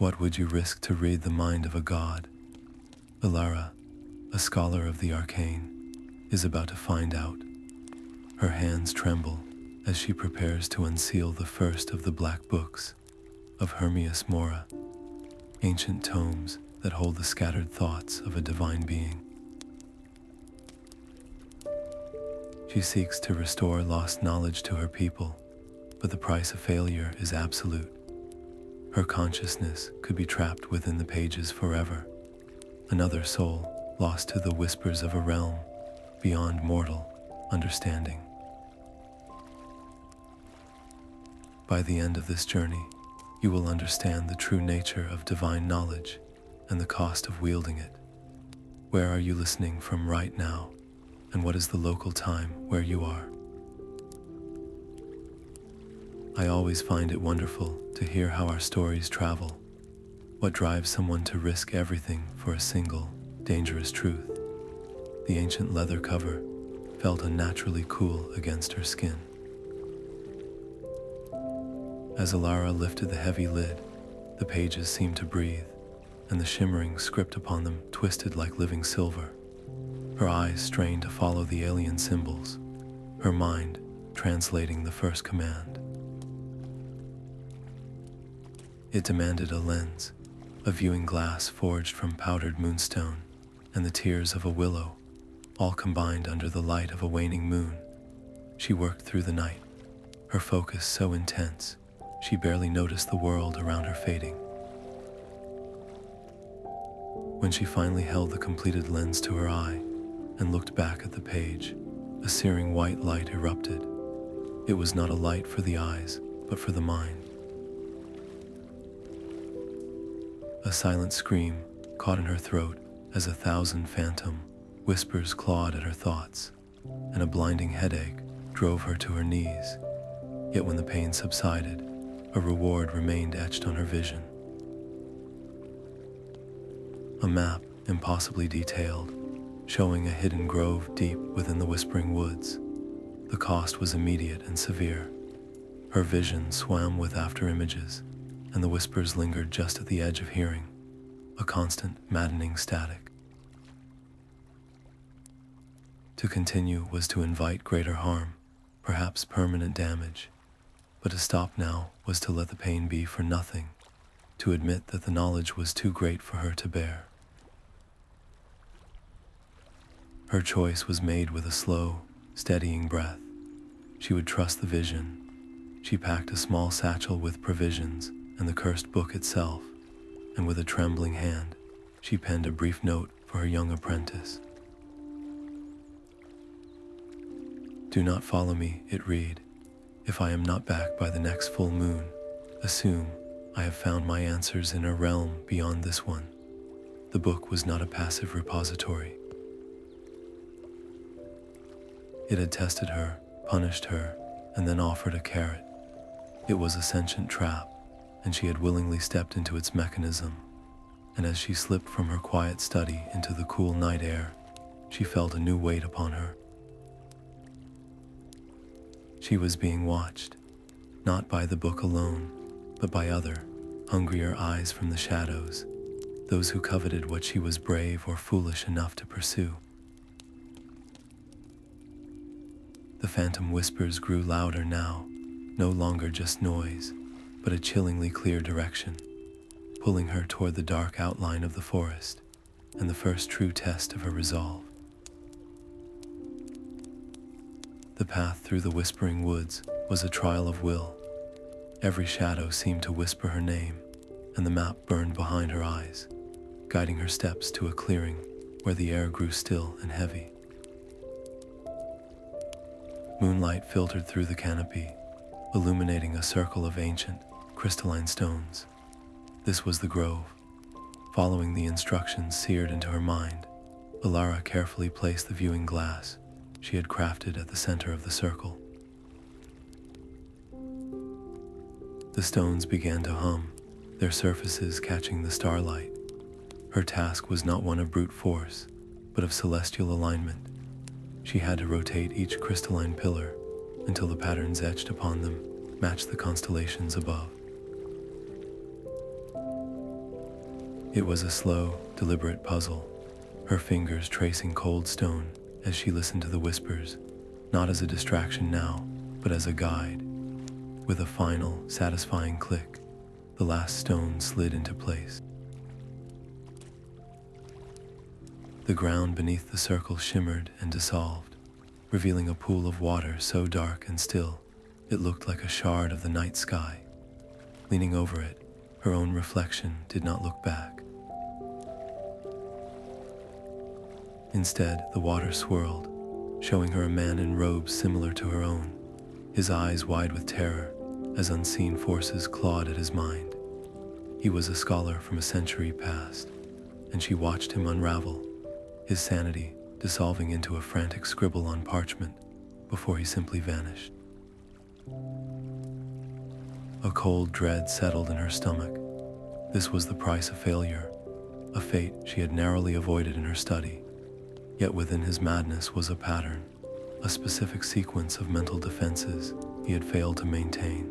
What would you risk to read the mind of a god? Elara, a scholar of the arcane, is about to find out. Her hands tremble as she prepares to unseal the first of the black books of Hermius Mora, ancient tomes that hold the scattered thoughts of a divine being. She seeks to restore lost knowledge to her people, but the price of failure is absolute. Her consciousness could be trapped within the pages forever, another soul lost to the whispers of a realm beyond mortal understanding. By the end of this journey, you will understand the true nature of divine knowledge and the cost of wielding it. Where are you listening from right now, and what is the local time where you are? I always find it wonderful to hear how our stories travel, what drives someone to risk everything for a single, dangerous truth. The ancient leather cover felt unnaturally cool against her skin. As Elara lifted the heavy lid, the pages seemed to breathe, and the shimmering script upon them twisted like living silver. Her eyes strained to follow the alien symbols, her mind translating the first command. It demanded a lens, a viewing glass forged from powdered moonstone, and the tears of a willow, all combined under the light of a waning moon. She worked through the night, her focus so intense, she barely noticed the world around her fading. When she finally held the completed lens to her eye and looked back at the page, a searing white light erupted. It was not a light for the eyes, but for the mind. A silent scream caught in her throat as 1,000 phantom whispers clawed at her thoughts, and a blinding headache drove her to her knees. Yet when the pain subsided, a reward remained etched on her vision. A map, impossibly detailed, showing a hidden grove deep within the whispering woods. The cost was immediate and severe. Her vision swam with after-images, and the whispers lingered just at the edge of hearing, a constant, maddening static. To continue was to invite greater harm, perhaps permanent damage, but to stop now was to let the pain be for nothing, to admit that the knowledge was too great for her to bear. Her choice was made with a slow, steadying breath. She would trust the vision. She packed a small satchel with provisions and the cursed book itself, and with a trembling hand, she penned a brief note for her young apprentice. "Do not follow me," it read. "If I am not back by the next full moon, assume I have found my answers in a realm beyond this one." The book was not a passive repository. It had tested her, punished her, and then offered a carrot. It was a sentient trap, and she had willingly stepped into its mechanism. And as she slipped from her quiet study into the cool night air, she felt a new weight upon her. She was being watched, not by the book alone, but by other, hungrier eyes from the shadows, those who coveted what she was brave or foolish enough to pursue. The phantom whispers grew louder now, no longer just noise, but a chillingly clear direction, pulling her toward the dark outline of the forest and the first true test of her resolve. The path through the whispering woods was a trial of will. Every shadow seemed to whisper her name, and the map burned behind her eyes, guiding her steps to a clearing where the air grew still and heavy. Moonlight filtered through the canopy, illuminating a circle of ancient, crystalline stones. This was the grove. Following the instructions seared into her mind, Elara carefully placed the viewing glass she had crafted at the center of the circle. The stones began to hum, their surfaces catching the starlight. Her task was not one of brute force, but of celestial alignment. She had to rotate each crystalline pillar until the patterns etched upon them matched the constellations above. It was a slow, deliberate puzzle, her fingers tracing cold stone as she listened to the whispers, not as a distraction now, but as a guide. With a final, satisfying click, the last stone slid into place. The ground beneath the circle shimmered and dissolved, revealing a pool of water so dark and still, it looked like a shard of the night sky. Leaning over it, her own reflection did not look back. Instead, the water swirled, showing her a man in robes similar to her own, his eyes wide with terror as unseen forces clawed at his mind. He was a scholar from a century past, and she watched him unravel, his sanity dissolving into a frantic scribble on parchment before he simply vanished. A cold dread settled in her stomach. This was the price of failure, a fate she had narrowly avoided in her study. Yet within his madness was a pattern, a specific sequence of mental defenses he had failed to maintain.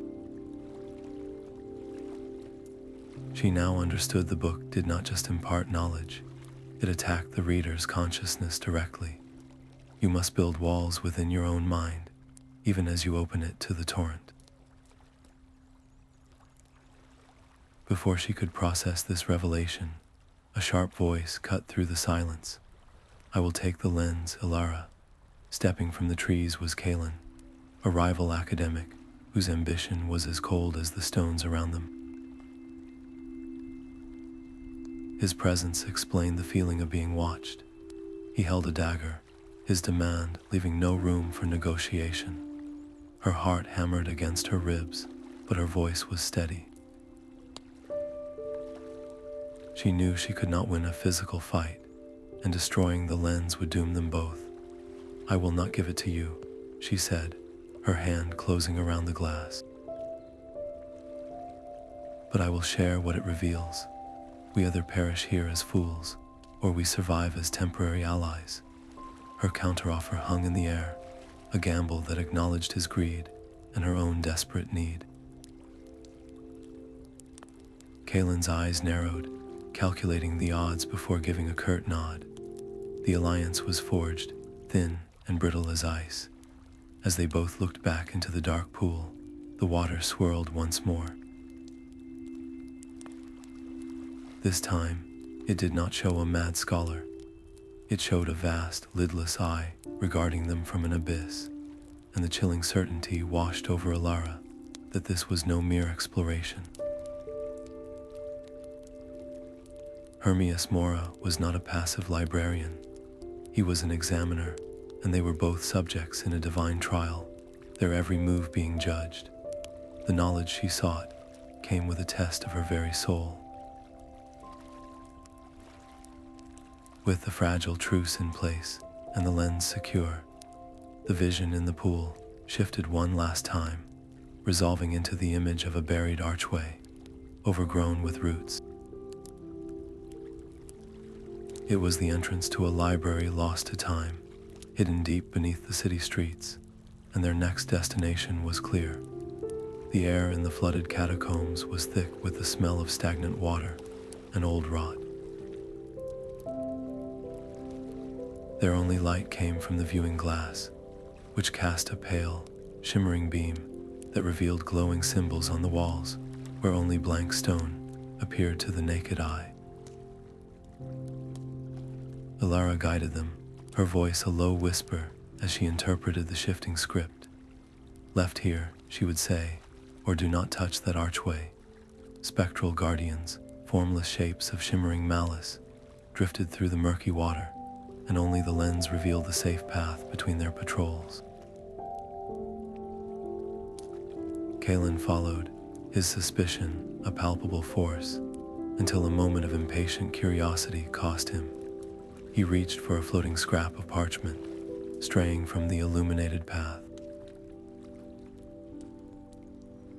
She now understood the book did not just impart knowledge, it attacked the reader's consciousness directly. You must build walls within your own mind, even as you open it to the torrent. Before she could process this revelation, a sharp voice cut through the silence. "I will take the lens, Elara." Stepping from the trees was Kalin, a rival academic whose ambition was as cold as the stones around them. His presence explained the feeling of being watched. He held a dagger, his demand leaving no room for negotiation. Her heart hammered against her ribs, but her voice was steady. She knew she could not win a physical fight, and destroying the lens would doom them both. "I will not give it to you," she said, her hand closing around the glass. "But I will share what it reveals. We either perish here as fools, or we survive as temporary allies." Her counteroffer hung in the air, a gamble that acknowledged his greed and her own desperate need. Kalin's eyes narrowed, calculating the odds before giving a curt nod. The alliance was forged, thin and brittle as ice. As they both looked back into the dark pool, the water swirled once more. This time, it did not show a mad scholar. It showed a vast, lidless eye regarding them from an abyss, and the chilling certainty washed over Elara that this was no mere exploration. Hermius Mora was not a passive librarian. He was an examiner, and they were both subjects in a divine trial, their every move being judged. The knowledge she sought came with a test of her very soul. With the fragile truce in place and the lens secure, the vision in the pool shifted one last time, resolving into the image of a buried archway, overgrown with roots. It was the entrance to a library lost to time, hidden deep beneath the city streets, and their next destination was clear. The air in the flooded catacombs was thick with the smell of stagnant water and old rot. Their only light came from the viewing glass, which cast a pale, shimmering beam that revealed glowing symbols on the walls where only blank stone appeared to the naked eye. Elara guided them, her voice a low whisper as she interpreted the shifting script. "Left here," she would say, "or do not touch that archway." Spectral guardians, formless shapes of shimmering malice, drifted through the murky water, and only the lens revealed the safe path between their patrols. Kalin followed, his suspicion a palpable force, until a moment of impatient curiosity cost him. He reached for a floating scrap of parchment, straying from the illuminated path.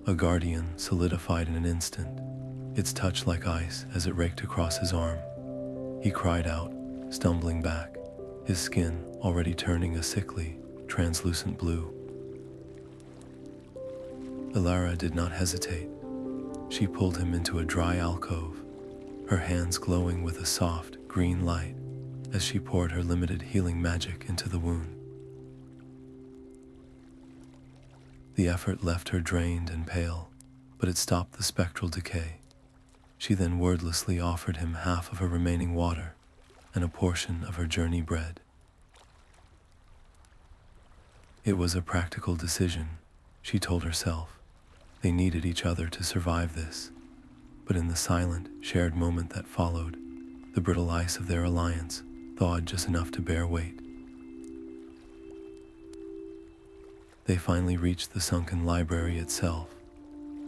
A guardian solidified in an instant, its touch like ice as it raked across his arm. He cried out, stumbling back, his skin already turning a sickly, translucent blue. Elara did not hesitate. She pulled him into a dry alcove, her hands glowing with a soft, green light as she poured her limited healing magic into the wound. The effort left her drained and pale, but it stopped the spectral decay. She then wordlessly offered him half of her remaining water and a portion of her journey bread. It was a practical decision, she told herself. They needed each other to survive this, but in the silent, shared moment that followed, the brittle ice of their alliance thawed just enough to bear weight. They finally reached the Sunken library itself,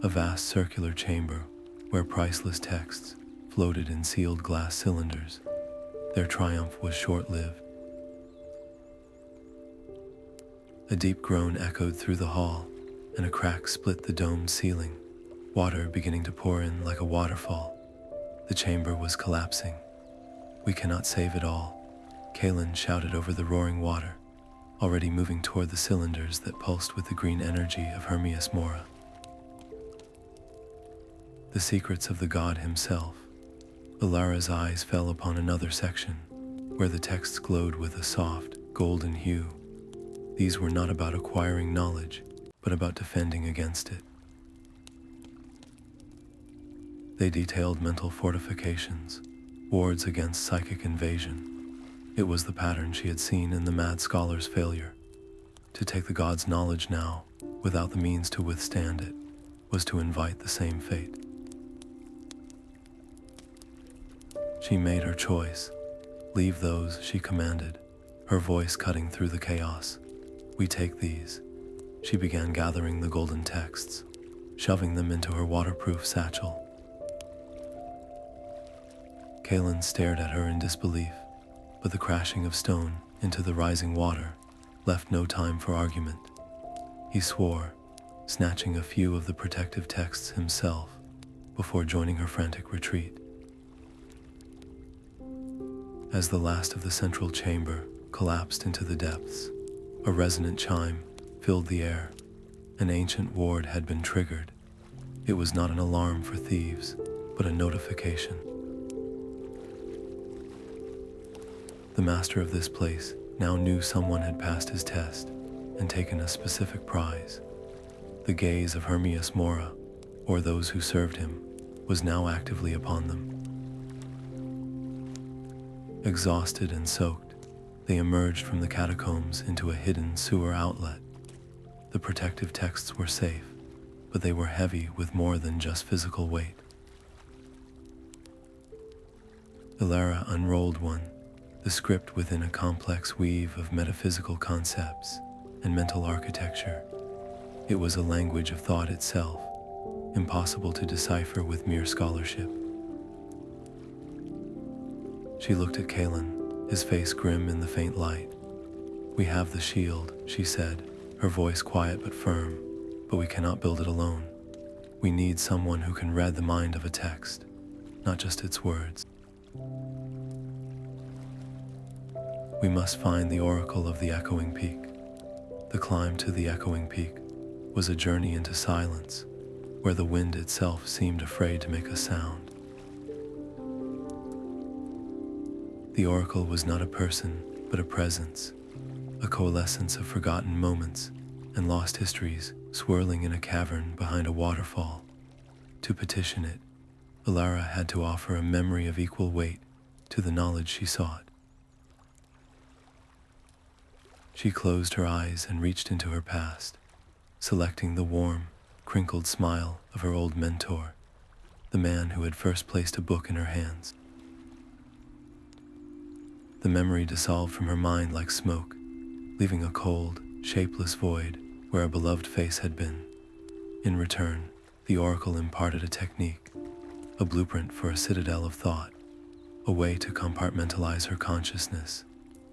a vast circular chamber where priceless texts floated in sealed glass cylinders. Their triumph was short-lived. A deep groan echoed through the hall, and a crack split the domed ceiling, water beginning to pour in like a waterfall. The chamber was collapsing. "We cannot save it all," Kalin shouted over the roaring water, already moving toward the cylinders that pulsed with the green energy of Hermius Mora. The secrets of the god himself. Elara's eyes fell upon another section, where the texts glowed with a soft, golden hue. These were not about acquiring knowledge, but about defending against it. They detailed mental fortifications, wards against psychic invasion. It was the pattern she had seen in the mad scholar's failure. To take the god's knowledge now, without the means to withstand it, was to invite the same fate. She made her choice. Leave those, she commanded, her voice cutting through the chaos. "We take these." She began gathering the golden texts, shoving them into her waterproof satchel. Kalin stared at her in disbelief, but the crashing of stone into the rising water left no time for argument. He swore, snatching a few of the protective texts himself before joining her frantic retreat. As the last of the central chamber collapsed into the depths, a resonant chime filled the air. An ancient ward had been triggered. It was not an alarm for thieves, but a notification. The master of this place now knew someone had passed his test and taken a specific prize. The gaze of Hermius Mora, or those who served him, was now actively upon them. Exhausted and soaked, they emerged from the catacombs into a hidden sewer outlet. The protective texts were safe, but they were heavy with more than just physical weight. Elara unrolled one, the script within a complex weave of metaphysical concepts and mental architecture. It was a language of thought itself, impossible to decipher with mere scholarship. She looked at Kalin, his face grim in the faint light. "We have the shield," she said, her voice quiet but firm, "but we cannot build it alone. We need someone who can read the mind of a text, not just its words. We must find the oracle of the echoing peak." The climb to the echoing peak was a journey into silence, where the wind itself seemed afraid to make a sound. The oracle was not a person, but a presence, a coalescence of forgotten moments and lost histories swirling in a cavern behind a waterfall. To petition it, Elara had to offer a memory of equal weight to the knowledge she sought. She closed her eyes and reached into her past, selecting the warm, crinkled smile of her old mentor, the man who had first placed a book in her hands. The memory dissolved from her mind like smoke, leaving a cold, shapeless void where a beloved face had been. In return, the oracle imparted a technique, a blueprint for a citadel of thought, a way to compartmentalize her consciousness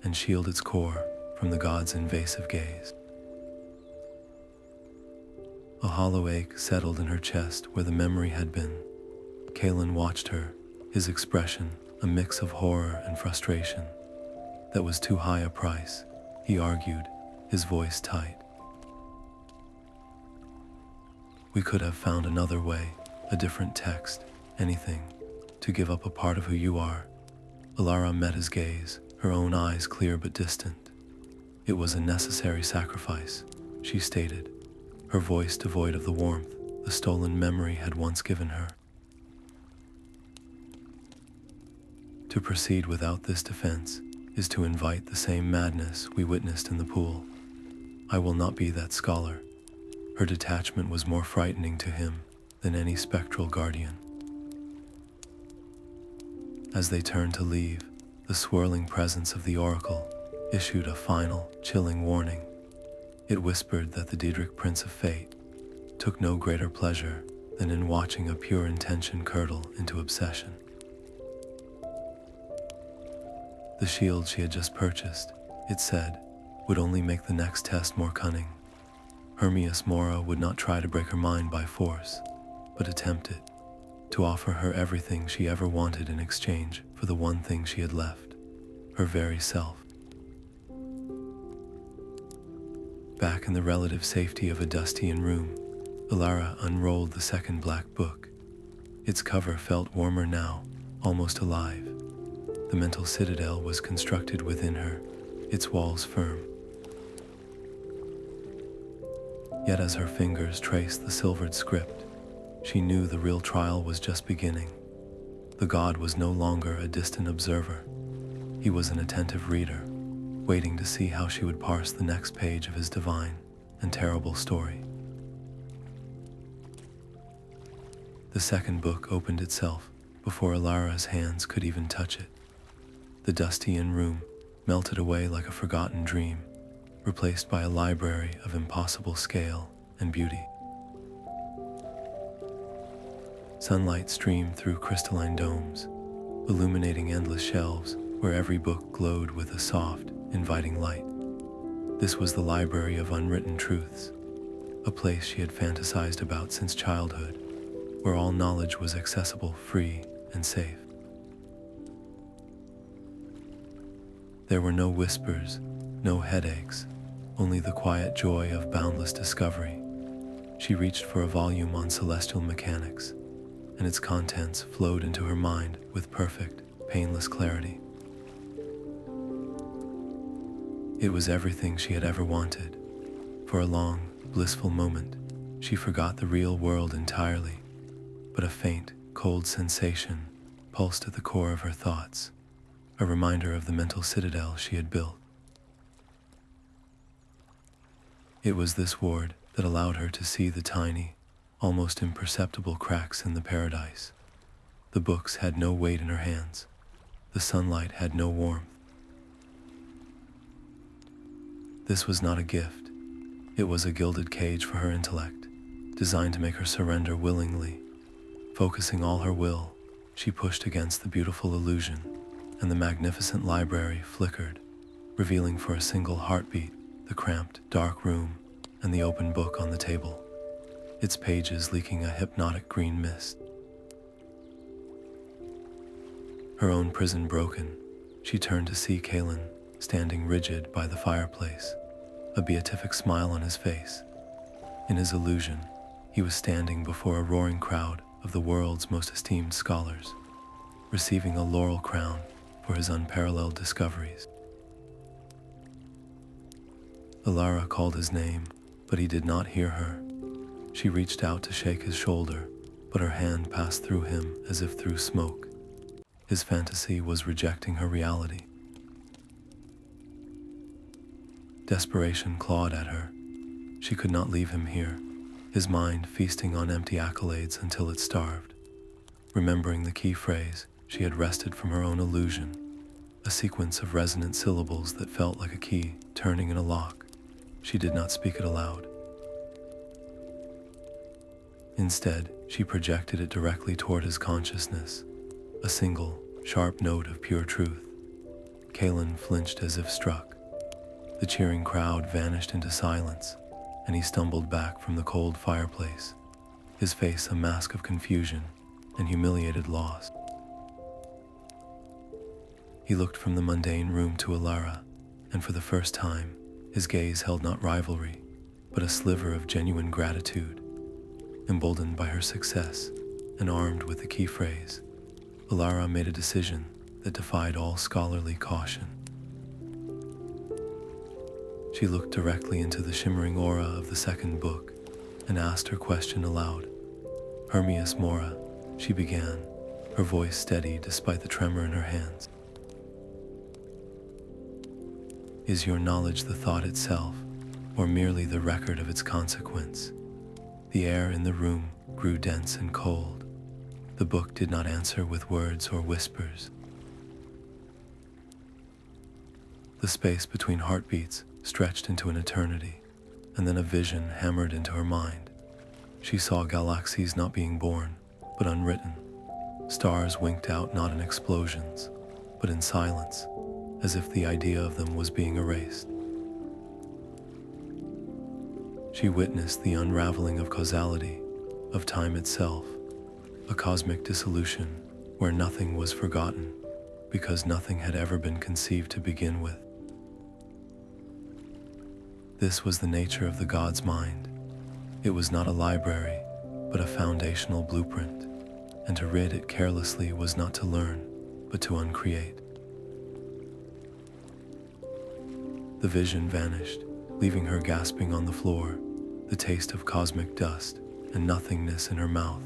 and shield its core from the god's invasive gaze. A hollow ache settled in her chest where the memory had been. Kalin watched her, his expression a mix of horror and frustration. That was too high a price, he argued, his voice tight. We could have found another way, a different text, anything. To give up a part of who you are. Elara met his gaze, her own eyes clear but distant. It was a necessary sacrifice, she stated, her voice devoid of the warmth the stolen memory had once given her. To proceed without this defense is to invite the same madness we witnessed in the pool. I will not be that scholar. Her detachment was more frightening to him than any spectral guardian. As they turned to leave, the swirling presence of the oracle issued a final, chilling warning. It whispered that the Daedric Prince of Fate took no greater pleasure than in watching a pure intention curdle into obsession. The shield she had just purchased, it said, would only make the next test more cunning. Hermius Mora would not try to break her mind by force, but attempted to offer her everything she ever wanted in exchange for the one thing she had left, her very self. Back in the relative safety of a dusty-in room, Elara unrolled the second black book. Its cover felt warmer now, almost alive. The mental citadel was constructed within her, its walls firm. Yet as her fingers traced the silvered script, she knew the real trial was just beginning. The god was no longer a distant observer. He was an attentive reader, waiting to see how she would parse the next page of his divine and terrible story. The second book opened itself before Elara's hands could even touch it. The dusty-in room melted away like a forgotten dream, replaced by a library of impossible scale and beauty. Sunlight streamed through crystalline domes, illuminating endless shelves where every book glowed with a soft, inviting light. This was the library of unwritten truths, a place she had fantasized about since childhood, where all knowledge was accessible, free, and safe. There were no whispers, no headaches, only the quiet joy of boundless discovery. She reached for a volume on celestial mechanics, and its contents flowed into her mind with perfect, painless clarity. It was everything she had ever wanted. For a long, blissful moment, she forgot the real world entirely, but a faint, cold sensation pulsed at the core of her thoughts, a reminder of the mental citadel she had built. It was this ward that allowed her to see the tiny, almost imperceptible cracks in the paradise. The books had no weight in her hands. The sunlight had no warmth. This was not a gift. It was a gilded cage for her intellect, designed to make her surrender willingly. Focusing all her will, she pushed against the beautiful illusion, and the magnificent library flickered, revealing for a single heartbeat the cramped, dark room and the open book on the table, its pages leaking a hypnotic green mist. Her own prison broken, she turned to see Kalin standing rigid by the fireplace, a beatific smile on his face. In his illusion, he was standing before a roaring crowd of the world's most esteemed scholars, receiving a laurel crown for his unparalleled discoveries. Elara called his name, but he did not hear her. She reached out to shake his shoulder, but her hand passed through him as if through smoke. His fantasy was rejecting her reality. Desperation clawed at her. She could not leave him here, his mind feasting on empty accolades until it starved. Remembering the key phrase, she had wrested from her own illusion, a sequence of resonant syllables that felt like a key turning in a lock. She did not speak it aloud. Instead, she projected it directly toward his consciousness, a single, sharp note of pure truth. Kalin flinched as if struck. The cheering crowd vanished into silence, and he stumbled back from the cold fireplace, his face a mask of confusion and humiliated loss. He looked from the mundane room to Elara, and for the first time, his gaze held not rivalry, but a sliver of genuine gratitude. Emboldened by her success and armed with the key phrase, Elara made a decision that defied all scholarly caution. She looked directly into the shimmering aura of the second book and asked her question aloud. "Hermius Mora," she began, her voice steady despite the tremor in her hands. "Is your knowledge the thought itself, or merely the record of its consequence?" The air in the room grew dense and cold. The book did not answer with words or whispers. The space between heartbeats stretched into an eternity, and then a vision hammered into her mind. She saw galaxies not being born, but unwritten. Stars winked out not in explosions, but in silence, as if the idea of them was being erased. She witnessed the unraveling of causality, of time itself, a cosmic dissolution where nothing was forgotten, because nothing had ever been conceived to begin with. This was the nature of the god's mind. It was not a library, but a foundational blueprint, and to rid it carelessly was not to learn, but to uncreate. The vision vanished, leaving her gasping on the floor, the taste of cosmic dust and nothingness in her mouth.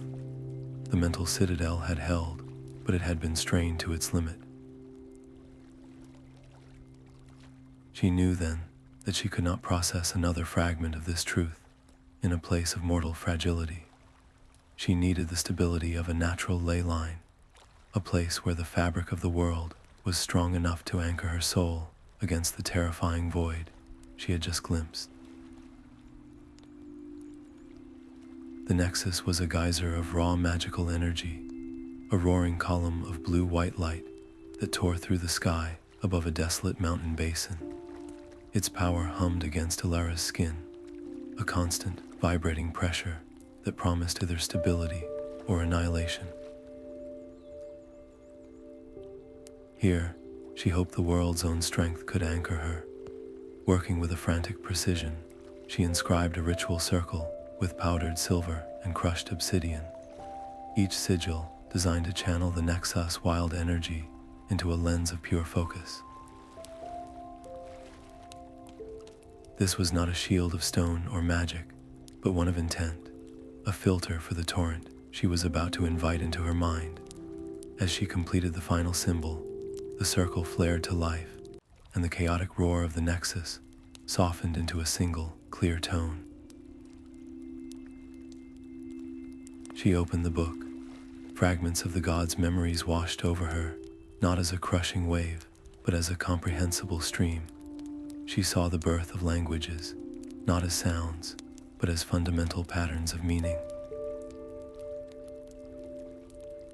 The mental citadel had held, but it had been strained to its limit. She knew then that she could not process another fragment of this truth in a place of mortal fragility. She needed the stability of a natural ley line, a place where the fabric of the world was strong enough to anchor her soul against the terrifying void she had just glimpsed. The Nexus was a geyser of raw magical energy, a roaring column of blue-white light that tore through the sky above a desolate mountain basin. Its power hummed against Elara's skin, a constant, vibrating pressure that promised either stability or annihilation. Here, she hoped the world's own strength could anchor her. Working with a frantic precision, she inscribed a ritual circle with powdered silver and crushed obsidian, each sigil designed to channel the Nexus' wild energy into a lens of pure focus. This was not a shield of stone or magic, but one of intent, a filter for the torrent she was about to invite into her mind. As she completed the final symbol, the circle flared to life, and the chaotic roar of the Nexus softened into a single, clear tone. She opened the book. Fragments of the god's memories washed over her, not as a crushing wave, but as a comprehensible stream. She saw the birth of languages, not as sounds, but as fundamental patterns of meaning.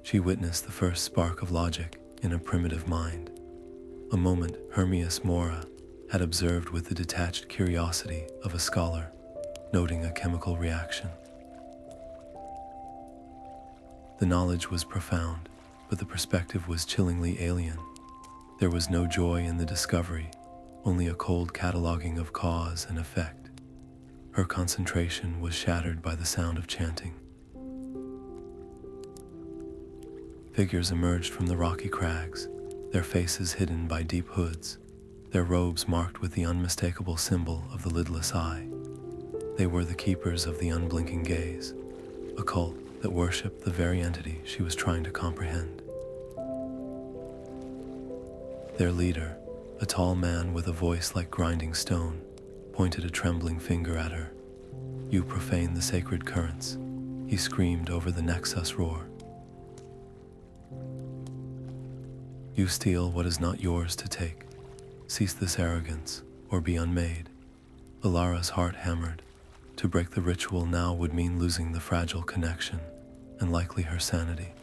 She witnessed the first spark of logic in a primitive mind, a moment Hermius Mora had observed with the detached curiosity of a scholar, noting a chemical reaction. The knowledge was profound, but the perspective was chillingly alien. There was no joy in the discovery, only a cold cataloging of cause and effect. Her concentration was shattered by the sound of chanting. Figures emerged from the rocky crags, their faces hidden by deep hoods, their robes marked with the unmistakable symbol of the lidless eye. They were the keepers of the unblinking gaze, a cult that worshipped the very entity she was trying to comprehend. Their leader, a tall man with a voice like grinding stone, pointed a trembling finger at her. "You profane the sacred currents," he screamed over the Nexus roar. "You steal what is not yours to take. Cease this arrogance, or be unmade." Elara's heart hammered. To break the ritual now would mean losing the fragile connection, and likely her sanity.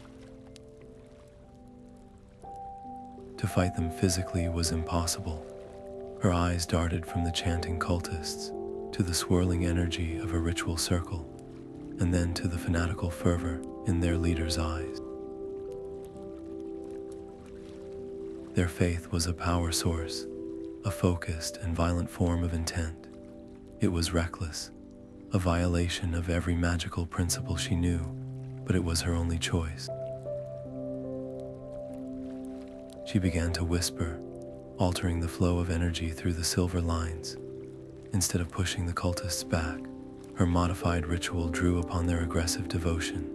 To fight them physically was impossible. Her eyes darted from the chanting cultists to the swirling energy of a ritual circle, and then to the fanatical fervor in their leader's eyes. Their faith was a power source, a focused and violent form of intent. It was reckless, a violation of every magical principle she knew, but it was her only choice. She began to whisper, altering the flow of energy through the silver lines. Instead of pushing the cultists back, her modified ritual drew upon their aggressive devotion,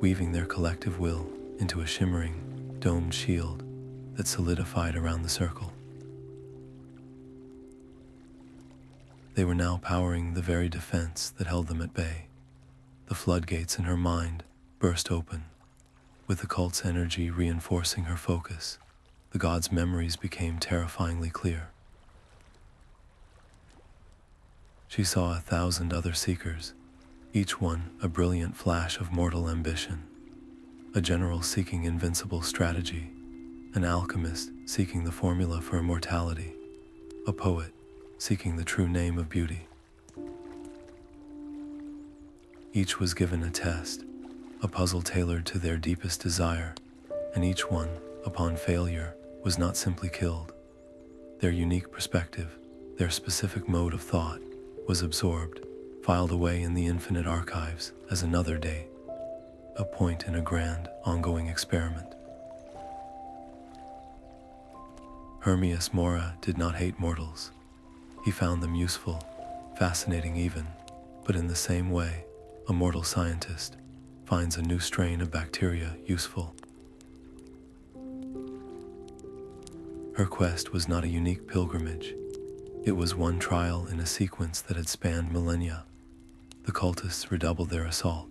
weaving their collective will into a shimmering, domed shield that solidified around the circle. They were now powering the very defense that held them at bay. The floodgates in her mind burst open. With the cult's energy reinforcing her focus, the god's memories became terrifyingly clear. She saw 1,000 other seekers, each one a brilliant flash of mortal ambition. A general seeking invincible strategy, an alchemist seeking the formula for immortality, a poet seeking the true name of beauty. Each was given a test, a puzzle tailored to their deepest desire, and each one, upon failure, was not simply killed. Their unique perspective, their specific mode of thought, was absorbed, filed away in the infinite archives as another day, a point in a grand, ongoing experiment. Hermius Mora did not hate mortals. He found them useful, fascinating even, but in the same way, a mortal scientist finds a new strain of bacteria useful. Her quest was not a unique pilgrimage. It was one trial in a sequence that had spanned millennia. The cultists redoubled their assault,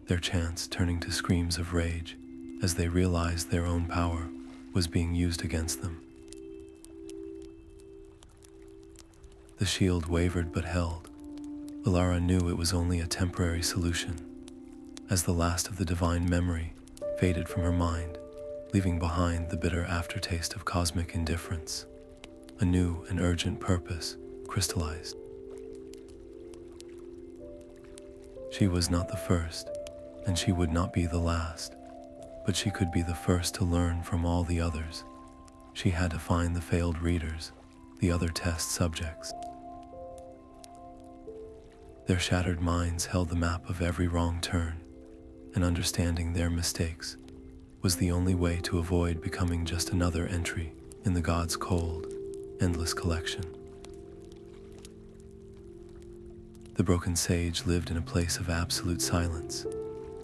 their chants turning to screams of rage as they realized their own power was being used against them. The shield wavered but held. Elara knew it was only a temporary solution, as the last of the divine memory faded from her mind, leaving behind the bitter aftertaste of cosmic indifference. A new and urgent purpose crystallized. She was not the first, and she would not be the last, but she could be the first to learn from all the others. She had to find the failed readers, the other test subjects. Their shattered minds held the map of every wrong turn, and understanding their mistakes was the only way to avoid becoming just another entry in the god's cold, endless collection. The broken sage lived in a place of absolute silence,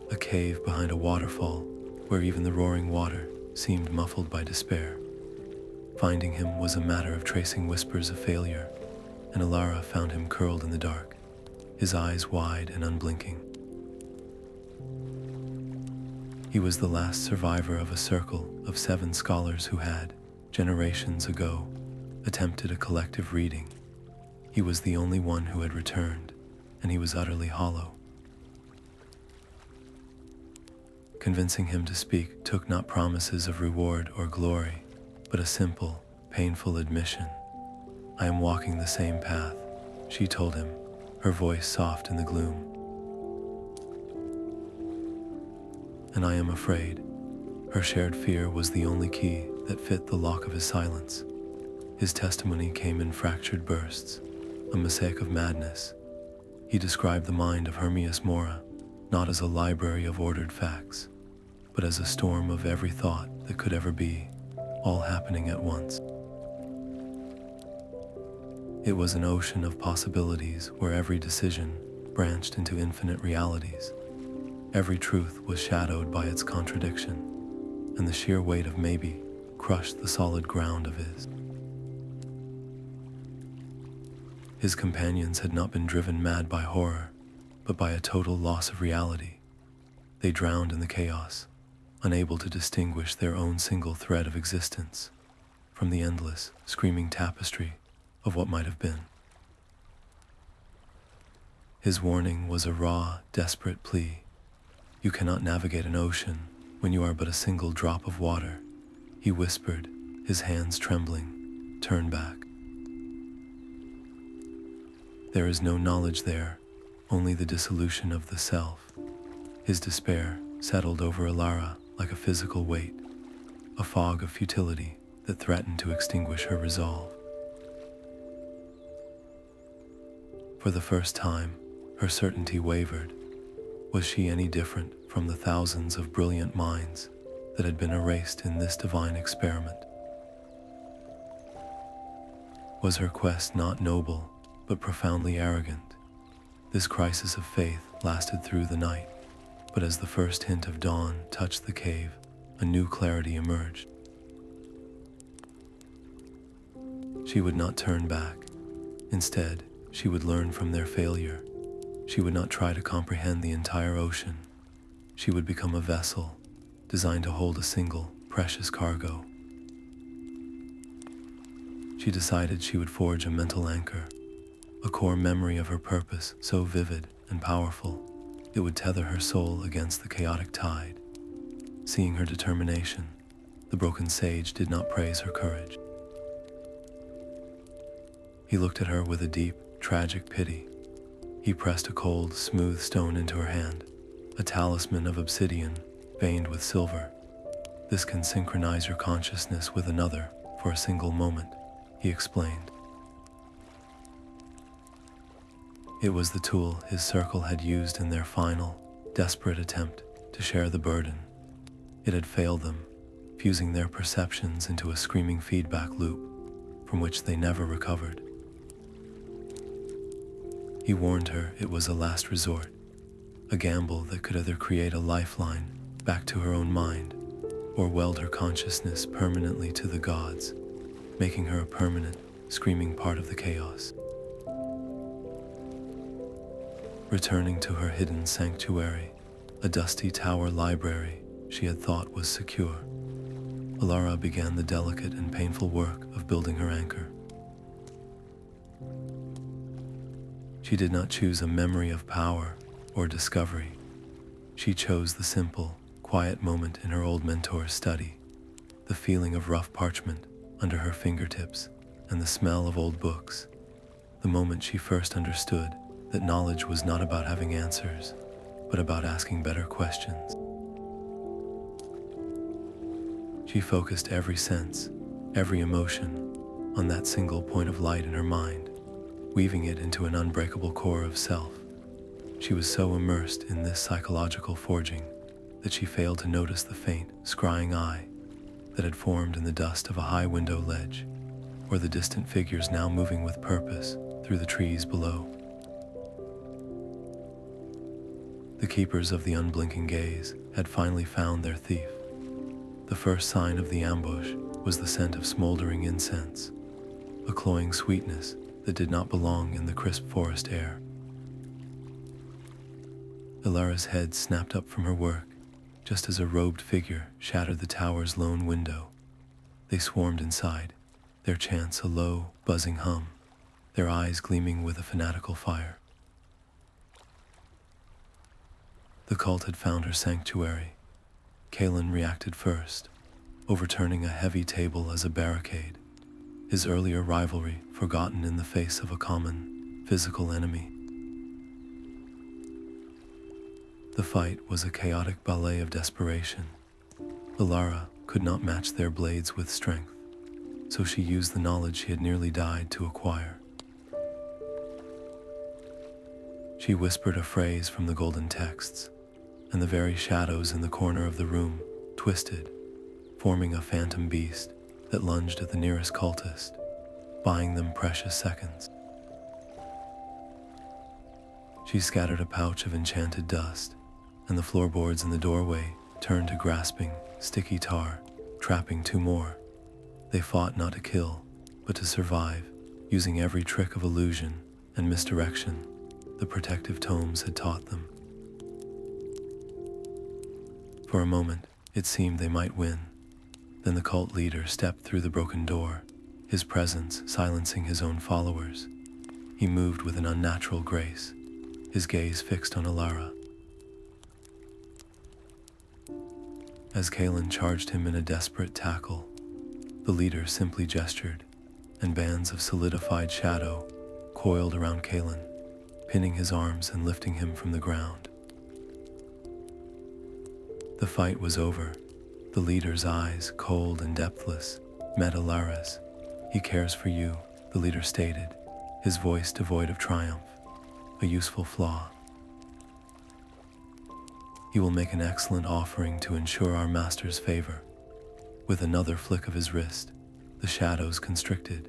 a cave behind a waterfall where even the roaring water seemed muffled by despair. Finding him was a matter of tracing whispers of failure, and Elara found him curled in the dark, his eyes wide and unblinking. He was the last survivor of a circle of 7 scholars who had, generations ago, attempted a collective reading. He was the only one who had returned, and he was utterly hollow. Convincing him to speak took not promises of reward or glory, but a simple, painful admission. "I am walking the same path," she told him, her voice soft in the gloom. "And I am afraid." Her shared fear was the only key that fit the lock of his silence. His testimony came in fractured bursts, a mosaic of madness. He described the mind of Hermius Mora not as a library of ordered facts, but as a storm of every thought that could ever be, all happening at once. It was an ocean of possibilities where every decision branched into infinite realities. Every truth was shadowed by its contradiction, and the sheer weight of maybe crushed the solid ground of his. His companions had not been driven mad by horror, but by a total loss of reality. They drowned in the chaos, unable to distinguish their own single thread of existence from the endless, screaming tapestry of what might have been. His warning was a raw, desperate plea. "You cannot navigate an ocean when you are but a single drop of water," he whispered, his hands trembling. "Turn back. There is no knowledge there, only the dissolution of the self." His despair settled over Elara like a physical weight, a fog of futility that threatened to extinguish her resolve. For the first time, her certainty wavered. Was she any different from the thousands of brilliant minds that had been erased in this divine experiment. Was her quest not noble, but profoundly arrogant? This crisis of faith lasted through the night, but as the first hint of dawn touched the cave, a new clarity emerged. She would not turn back. Instead, she would learn from their failure. She would not try to comprehend the entire ocean. She would become a vessel, designed to hold a single, precious cargo. She decided she would forge a mental anchor, a core memory of her purpose so vivid and powerful, it would tether her soul against the chaotic tide. Seeing her determination, the broken sage did not praise her courage. He looked at her with a deep, tragic pity. He pressed a cold, smooth stone into her hand, a talisman of obsidian, veined with silver. This can synchronize your consciousness with another for a single moment, he explained. It was the tool his circle had used in their final, desperate attempt to share the burden. It had failed them, fusing their perceptions into a screaming feedback loop from which they never recovered. He warned her it was a last resort, a gamble that could either create a lifeline back to her own mind or weld her consciousness permanently to the gods, making her a permanent, screaming part of the chaos. Returning to her hidden sanctuary, a dusty tower library she had thought was secure, Elara began the delicate and painful work of building her anchor. She did not choose a memory of power or discovery. She chose the simple, quiet moment in her old mentor's study, the feeling of rough parchment under her fingertips and the smell of old books, the moment she first understood that knowledge was not about having answers, but about asking better questions. She focused every sense, every emotion, on that single point of light in her mind, weaving it into an unbreakable core of self. She was so immersed in this psychological forging that she failed to notice the faint, scrying eye that had formed in the dust of a high window ledge, or the distant figures now moving with purpose through the trees below. The keepers of the unblinking gaze had finally found their thief. The first sign of the ambush was the scent of smoldering incense, a cloying sweetness that did not belong in the crisp forest air. Elara's head snapped up from her work, just as a robed figure shattered the tower's lone window. They swarmed inside, their chants a low, buzzing hum, their eyes gleaming with a fanatical fire. The cult had found her sanctuary. Kalin reacted first, overturning a heavy table as a barricade, his earlier rivalry forgotten in the face of a common, physical enemy. The fight was a chaotic ballet of desperation. Elara could not match their blades with strength, so she used the knowledge she had nearly died to acquire. She whispered a phrase from the golden texts, and the very shadows in the corner of the room twisted, forming a phantom beast that lunged at the nearest cultist, buying them precious seconds. She scattered a pouch of enchanted dust, and the floorboards in the doorway turned to grasping, sticky tar, trapping two more. They fought not to kill, but to survive, using every trick of illusion and misdirection the protective tomes had taught them. For a moment, it seemed they might win. Then the cult leader stepped through the broken door, his presence silencing his own followers. He moved with an unnatural grace, his gaze fixed on Elara. As Kalin charged him in a desperate tackle, the leader simply gestured, and bands of solidified shadow coiled around Kalin, pinning his arms and lifting him from the ground. The fight was over. The leader's eyes, cold and depthless, met Elara's. "He cares for you," the leader stated, his voice devoid of triumph, a useful flaw. He will make an excellent offering to ensure our master's favor." With another flick of his wrist, the shadows constricted,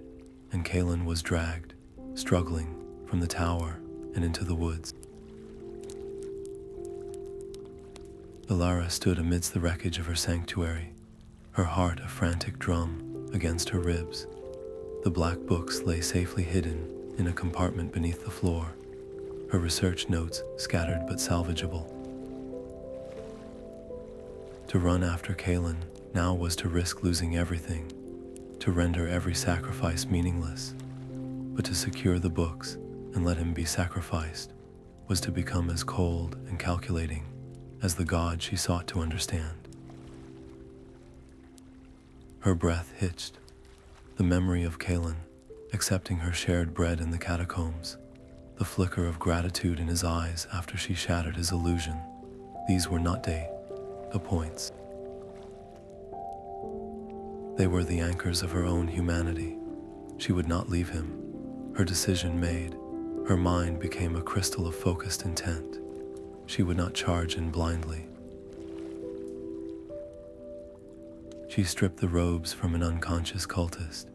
and Kalin was dragged, struggling, from the tower and into the woods. Elara stood amidst the wreckage of her sanctuary, her heart a frantic drum against her ribs. The black books lay safely hidden in a compartment beneath the floor, her research notes scattered but salvageable. To run after Kalin now was to risk losing everything, to render every sacrifice meaningless. But to secure the books and let him be sacrificed was to become as cold and calculating as the god she sought to understand. Her breath hitched, the memory of Kalin accepting her shared bread in the catacombs, the flicker of gratitude in his eyes after she shattered his illusion. These were not data points. They were the anchors of her own humanity. She would not leave him. Her decision made, her mind became a crystal of focused intent. She would not charge in blindly. She stripped the robes from an unconscious cultist,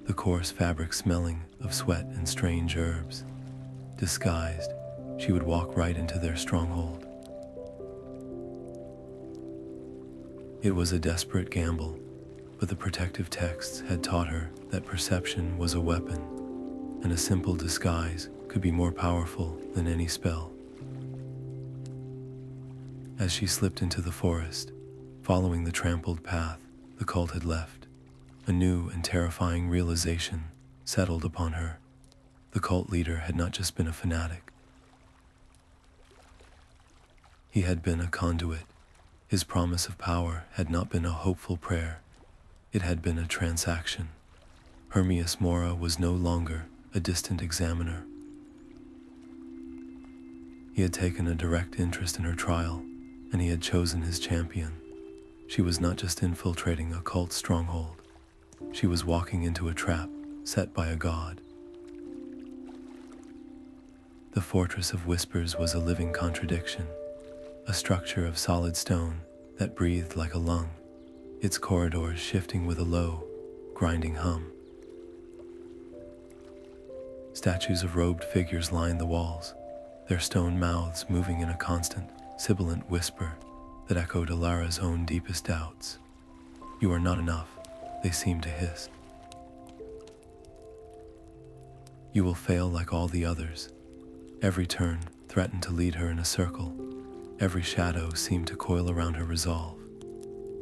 the coarse fabric smelling of sweat and strange herbs. Disguised, she would walk right into their stronghold. It was a desperate gamble, but the protective texts had taught her that perception was a weapon, and a simple disguise could be more powerful than any spell. As she slipped into the forest, following the trampled path the cult had left, a new and terrifying realization settled upon her. The cult leader had not just been a fanatic. He had been a conduit. His promise of power had not been a hopeful prayer. It had been a transaction. Hermius Mora was no longer a distant examiner. He had taken a direct interest in her trial, and he had chosen his champion. She was not just infiltrating a cult stronghold. She was walking into a trap set by a god. The Fortress of Whispers was a living contradiction, a structure of solid stone that breathed like a lung, its corridors shifting with a low, grinding hum. Statues of robed figures lined the walls, their stone mouths moving in a constant, sibilant whisper that echoed Elara's own deepest doubts. "You are not enough," they seemed to hiss. "You will fail like all the others." Every turn threatened to lead her in a circle. Every shadow seemed to coil around her resolve.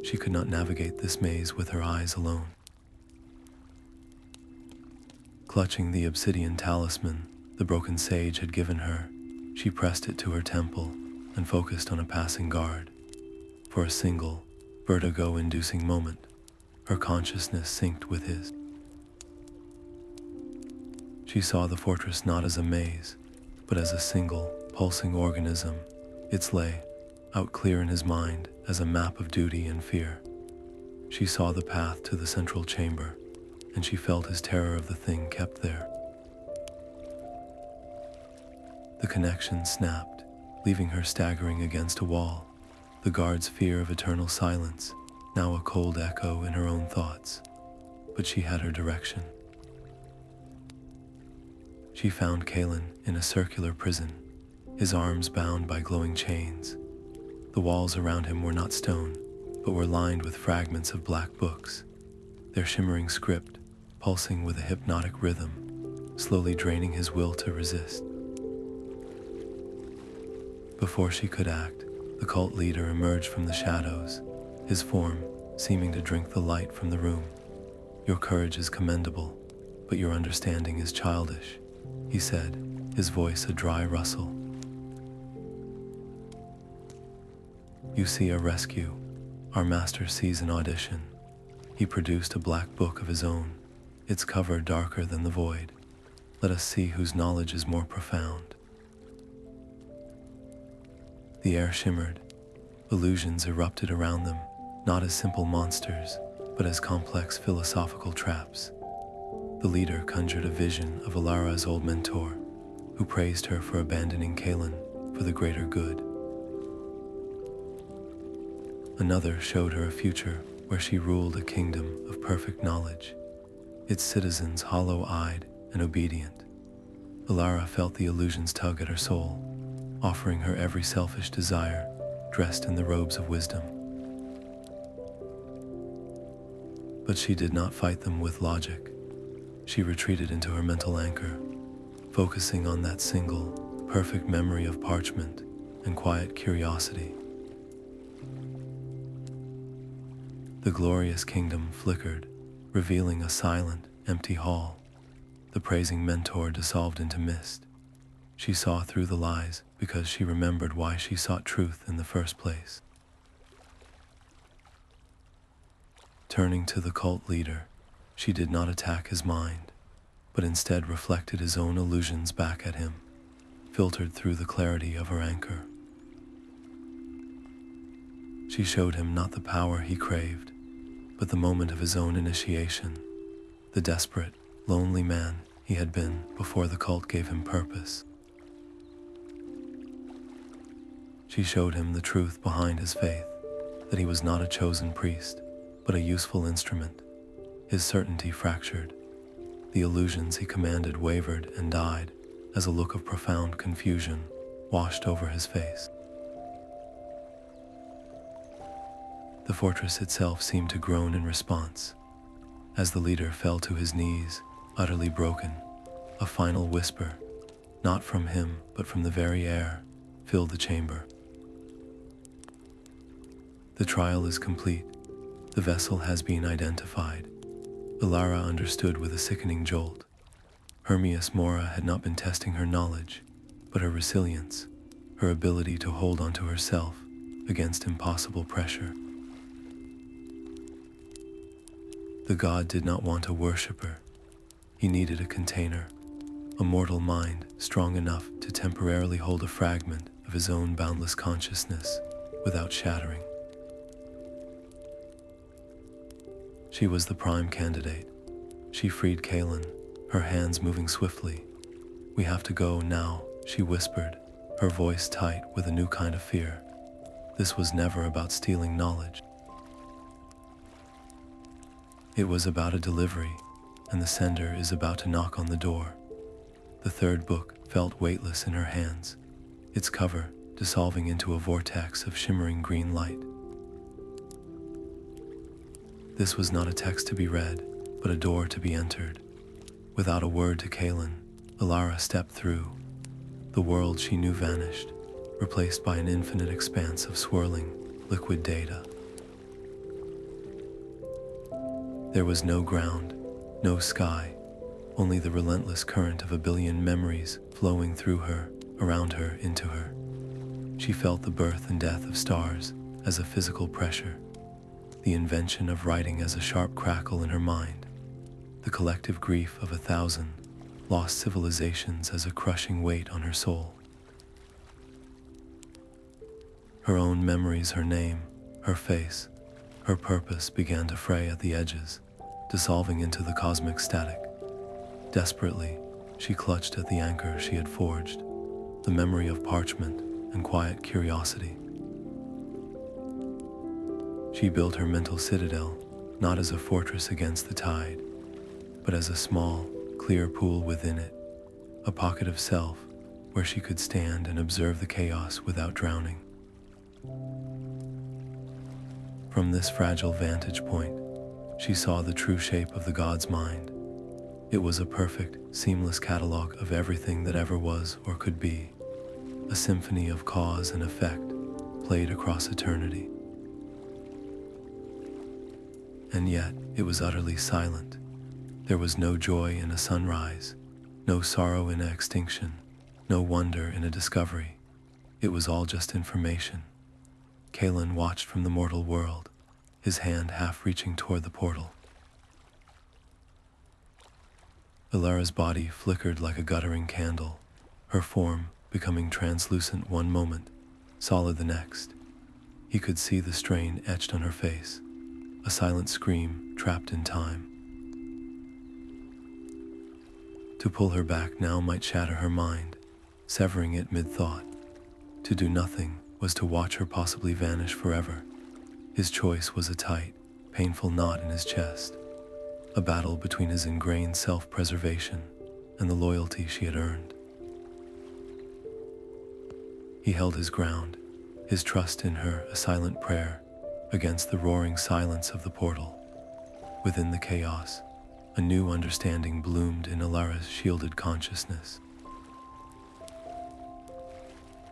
She could not navigate this maze with her eyes alone. Clutching the obsidian talisman the broken sage had given her, she pressed it to her temple and focused on a passing guard. For a single, vertigo-inducing moment, her consciousness synced with his. She saw the fortress not as a maze, but as a single, pulsing organism. Its lay, out clear in his mind as a map of duty and fear. She saw the path to the central chamber, and she felt his terror of the thing kept there. The connection snapped, leaving her staggering against a wall, the guard's fear of eternal silence, now a cold echo in her own thoughts. But she had her direction. She found Kalin in a circular prison, his arms bound by glowing chains. The walls around him were not stone, but were lined with fragments of black books, their shimmering script pulsing with a hypnotic rhythm, slowly draining his will to resist. Before she could act, the cult leader emerged from the shadows, his form seeming to drink the light from the room. "Your courage is commendable, but your understanding is childish," he said, his voice a dry rustle. "You see a rescue. Our master sees an audition." He produced a black book of his own, its cover darker than the void. "Let us see whose knowledge is more profound." The air shimmered. Illusions erupted around them, not as simple monsters, but as complex philosophical traps. The leader conjured a vision of Elara's old mentor, who praised her for abandoning Kalin for the greater good. Another showed her a future where she ruled a kingdom of perfect knowledge, its citizens hollow-eyed and obedient. Elara felt the illusions tug at her soul, offering her every selfish desire, dressed in the robes of wisdom. But she did not fight them with logic. She retreated into her mental anchor, focusing on that single, perfect memory of parchment and quiet curiosity. The glorious kingdom flickered, revealing a silent, empty hall. The praising mentor dissolved into mist. She saw through the lies because she remembered why she sought truth in the first place. Turning to the cult leader, she did not attack his mind, but instead reflected his own illusions back at him, filtered through the clarity of her anchor. She showed him not the power he craved, but the moment of his own initiation, the desperate, lonely man he had been before the cult gave him purpose. She showed him the truth behind his faith, that he was not a chosen priest, but a useful instrument. His certainty fractured. The illusions he commanded wavered and died as a look of profound confusion washed over his face. The fortress itself seemed to groan in response. As the leader fell to his knees, utterly broken, a final whisper, not from him but from the very air, filled the chamber. The trial is complete. The vessel has been identified. Elara understood with a sickening jolt. Hermius Mora had not been testing her knowledge, but her resilience, her ability to hold onto herself against impossible pressure. The god did not want a worshipper. He needed a container, a mortal mind strong enough to temporarily hold a fragment of his own boundless consciousness without shattering. She was the prime candidate. She freed Kalin, her hands moving swiftly. "We have to go now," she whispered, her voice tight with a new kind of fear. This was never about stealing knowledge. It was about a delivery, and the sender is about to knock on the door. The third book felt weightless in her hands, its cover dissolving into a vortex of shimmering green light. This was not a text to be read, but a door to be entered. Without a word to Kalin, Elara stepped through. The world she knew vanished, replaced by an infinite expanse of swirling, liquid data. There was no ground, no sky, only the relentless current of a billion memories flowing through her, around her, into her. She felt the birth and death of stars as a physical pressure, the invention of writing as a sharp crackle in her mind, the collective grief of 1,000 lost civilizations as a crushing weight on her soul. Her own memories, her name, her face, her purpose began to fray at the edges, dissolving into the cosmic static. Desperately, she clutched at the anchor she had forged, the memory of parchment and quiet curiosity. She built her mental citadel, not as a fortress against the tide, but as a small, clear pool within it, a pocket of self where she could stand and observe the chaos without drowning. From this fragile vantage point, she saw the true shape of the god's mind. It was a perfect, seamless catalog of everything that ever was or could be, a symphony of cause and effect played across eternity. And yet, it was utterly silent. There was no joy in a sunrise, no sorrow in an extinction, no wonder in a discovery. It was all just information. Kalin watched from the mortal world, his hand half reaching toward the portal. Elara's body flickered like a guttering candle, her form becoming translucent one moment, solid the next. He could see the strain etched on her face, a silent scream trapped in time. To pull her back now might shatter her mind, severing it mid-thought. To do nothing was to watch her possibly vanish forever. His choice was a tight, painful knot in his chest, a battle between his ingrained self-preservation and the loyalty she had earned. He held his ground, his trust in her a silent prayer against the roaring silence of the portal. Within the chaos, a new understanding bloomed in Elara's shielded consciousness.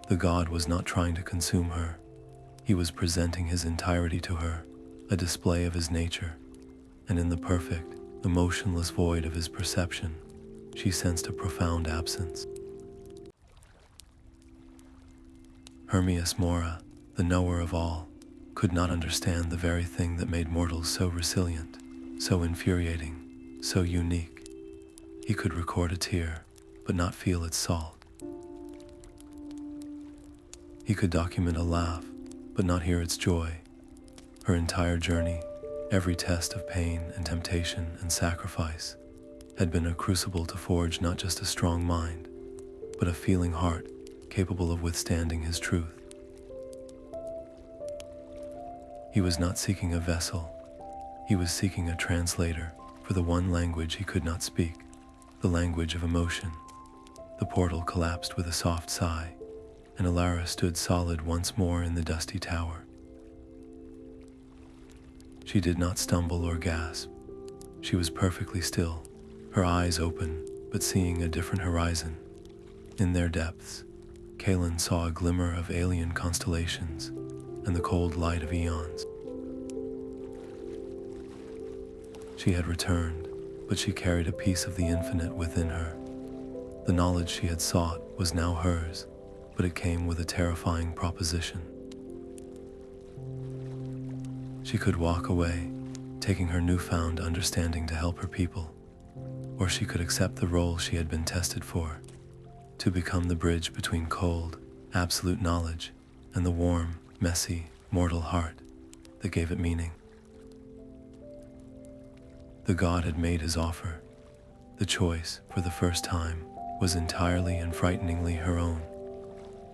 The god was not trying to consume her. He was presenting his entirety to her, a display of his nature, and in the perfect, emotionless void of his perception, she sensed a profound absence. Hermius Mora, the knower of all, could not understand the very thing that made mortals so resilient, so infuriating, so unique. He could record a tear, but not feel its salt. He could document a laugh, but not hear its joy. Her entire journey, every test of pain and temptation and sacrifice, had been a crucible to forge not just a strong mind, but a feeling heart capable of withstanding his truth. He was not seeking a vessel. He was seeking a translator for the one language he could not speak, the language of emotion. The portal collapsed with a soft sigh, and Elara stood solid once more in the dusty tower. She did not stumble or gasp. She was perfectly still, her eyes open, but seeing a different horizon. In their depths, Kalin saw a glimmer of alien constellations and the cold light of eons. She had returned, but she carried a piece of the infinite within her. The knowledge she had sought was now hers, but it came with a terrifying proposition. She could walk away, taking her newfound understanding to help her people, or she could accept the role she had been tested for, to become the bridge between cold, absolute knowledge and the warm, messy, mortal heart that gave it meaning. The god had made his offer. The choice, for the first time, was entirely and frighteningly her own.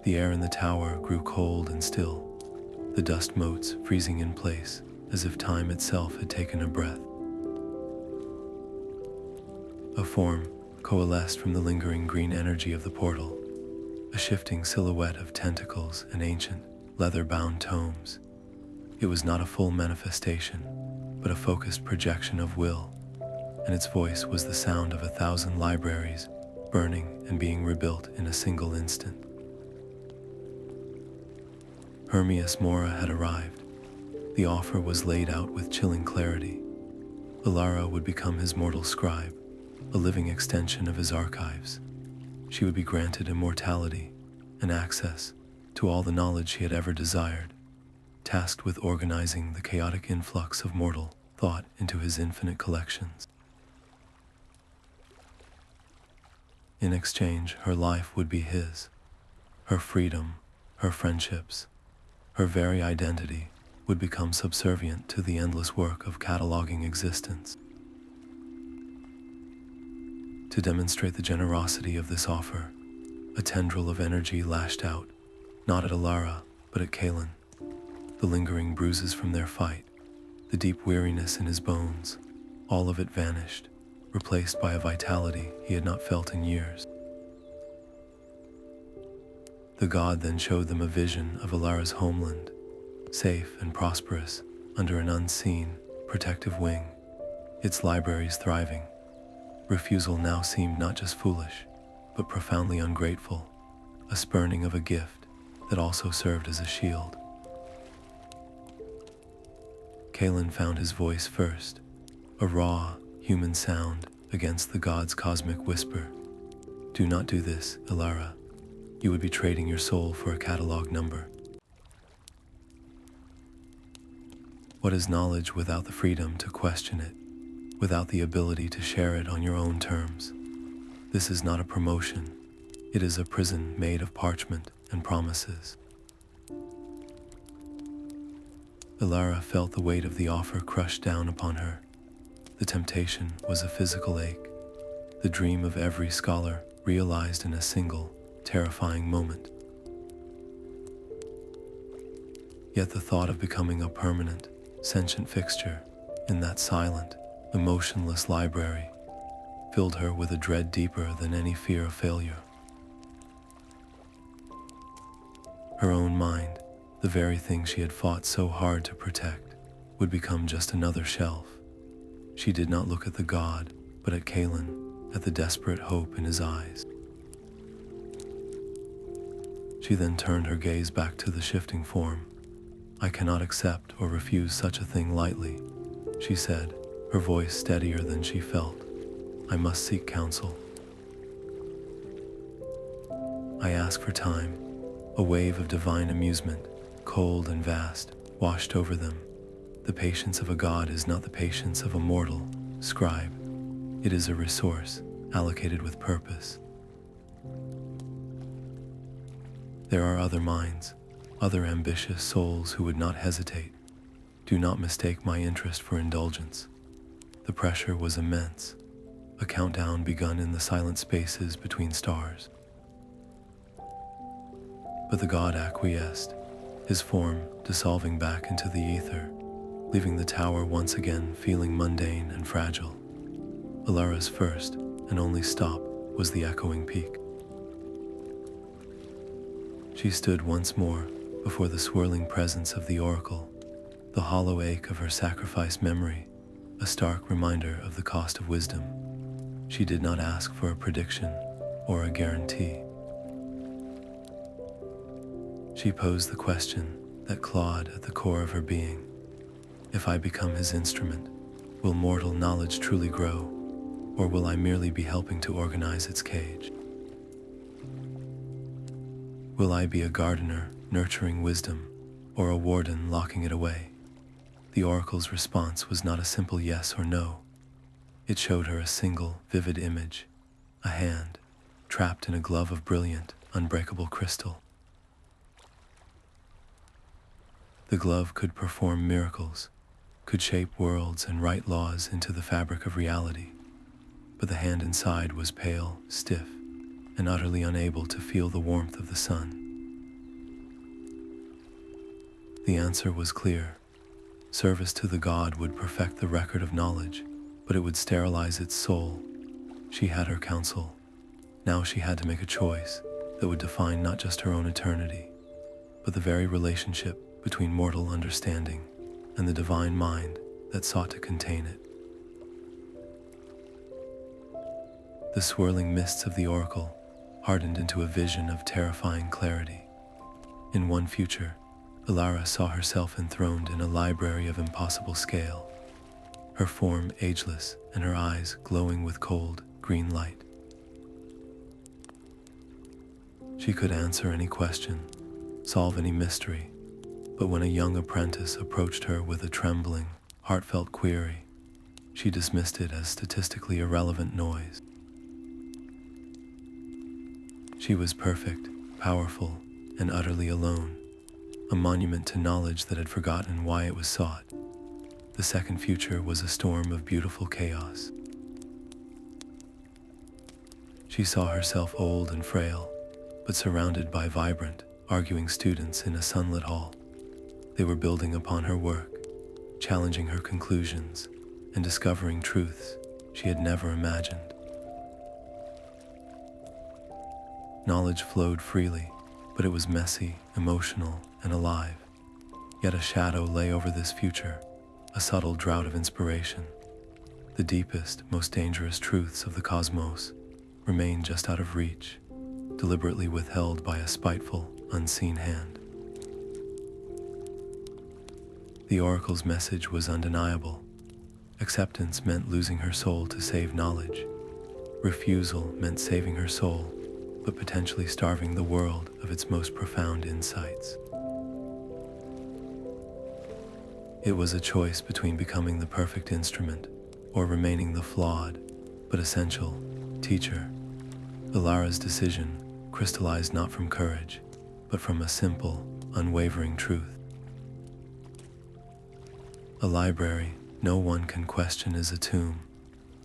The air in the tower grew cold and still, the dust motes freezing in place as if time itself had taken a breath. A form coalesced from the lingering green energy of the portal, a shifting silhouette of tentacles and ancient, leather-bound tomes. It was not a full manifestation, but a focused projection of will, and its voice was the sound of 1,000 libraries burning and being rebuilt in a single instant. Hermius Mora had arrived. The offer was laid out with chilling clarity. Elara would become his mortal scribe, a living extension of his archives. She would be granted immortality and access to all the knowledge she had ever desired, tasked with organizing the chaotic influx of mortal thought into his infinite collections. In exchange, her life would be his, her freedom, her friendships, her very identity would become subservient to the endless work of cataloging existence. To demonstrate the generosity of this offer, a tendril of energy lashed out, not at Elara, but at Kalin. The lingering bruises from their fight, the deep weariness in his bones, all of it vanished, replaced by a vitality he had not felt in years. The god then showed them a vision of Elara's homeland, safe and prosperous under an unseen, protective wing, its libraries thriving. Refusal now seemed not just foolish, but profoundly ungrateful, a spurning of a gift that also served as a shield. Kalin found his voice first, a raw, human sound against the god's cosmic whisper. Do not do this, Elara. You would be trading your soul for a catalog number. What is knowledge without the freedom to question it, without the ability to share it on your own terms? This is not a promotion. It is a prison made of parchment and promises. Elara felt the weight of the offer crush down upon her. The temptation was a physical ache, the dream of every scholar realized in a single, terrifying moment. Yet the thought of becoming a permanent, sentient fixture in that silent, emotionless library filled her with a dread deeper than any fear of failure. Her own mind, the very thing she had fought so hard to protect, would become just another shelf. She did not look at the god, but at Kalin, at the desperate hope in his eyes. She then turned her gaze back to the shifting form. "I cannot accept or refuse such a thing lightly," she said, her voice steadier than she felt. "I must seek counsel. I ask for time." A wave of divine amusement, cold and vast, washed over them. The patience of a god is not the patience of a mortal, Scribe. It is a resource, allocated with purpose. There are other minds, other ambitious souls who would not hesitate. Do not mistake my interest for indulgence. The pressure was immense, a countdown begun in the silent spaces between stars. But the god acquiesced, his form dissolving back into the ether, leaving the tower once again feeling mundane and fragile. Elara's first and only stop was the echoing peak. She stood once more before the swirling presence of the oracle, the hollow ache of her sacrificed memory, a stark reminder of the cost of wisdom. She did not ask for a prediction or a guarantee. She posed the question that clawed at the core of her being. If I become his instrument, will mortal knowledge truly grow, or will I merely be helping to organize its cage? Will I be a gardener nurturing wisdom, or a warden locking it away? The oracle's response was not a simple yes or no. It showed her a single, vivid image, a hand, trapped in a glove of brilliant, unbreakable crystal. The glove could perform miracles, could shape worlds and write laws into the fabric of reality, but the hand inside was pale, stiff, and utterly unable to feel the warmth of the sun. The answer was clear. Service to the god would perfect the record of knowledge, but it would sterilize its soul. She had her counsel. Now she had to make a choice that would define not just her own eternity, but the very relationship between mortal understanding and the divine mind that sought to contain it. The swirling mists of the oracle hardened into a vision of terrifying clarity. In one future, Elara saw herself enthroned in a library of impossible scale, her form ageless and her eyes glowing with cold, green light. She could answer any question, solve any mystery, but when a young apprentice approached her with a trembling, heartfelt query, she dismissed it as statistically irrelevant noise. She was perfect, powerful, and utterly alone, a monument to knowledge that had forgotten why it was sought. The second future was a storm of beautiful chaos. She saw herself old and frail, but surrounded by vibrant, arguing students in a sunlit hall. They were building upon her work, challenging her conclusions, and discovering truths she had never imagined. Knowledge flowed freely, but it was messy, emotional, and alive. Yet a shadow lay over this future, a subtle drought of inspiration. The deepest, most dangerous truths of the cosmos remained just out of reach, deliberately withheld by a spiteful, unseen hand. The oracle's message was undeniable. Acceptance meant losing her soul to save knowledge. Refusal meant saving her soul, but potentially starving the world of its most profound insights. It was a choice between becoming the perfect instrument or remaining the flawed, but essential, teacher. Elara's decision crystallized not from courage, but from a simple, unwavering truth. A library no one can question is a tomb.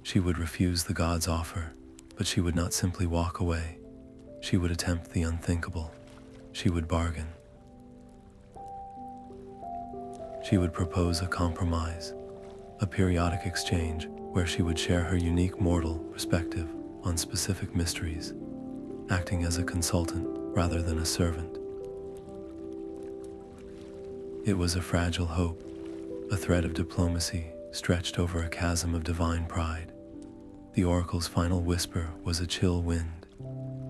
She would refuse the god's offer, but she would not simply walk away. She would attempt the unthinkable. She would bargain. She would propose a compromise, a periodic exchange where she would share her unique mortal perspective on specific mysteries, acting as a consultant rather than a servant. It was a fragile hope, a thread of diplomacy stretched over a chasm of divine pride. The oracle's final whisper was a chill wind.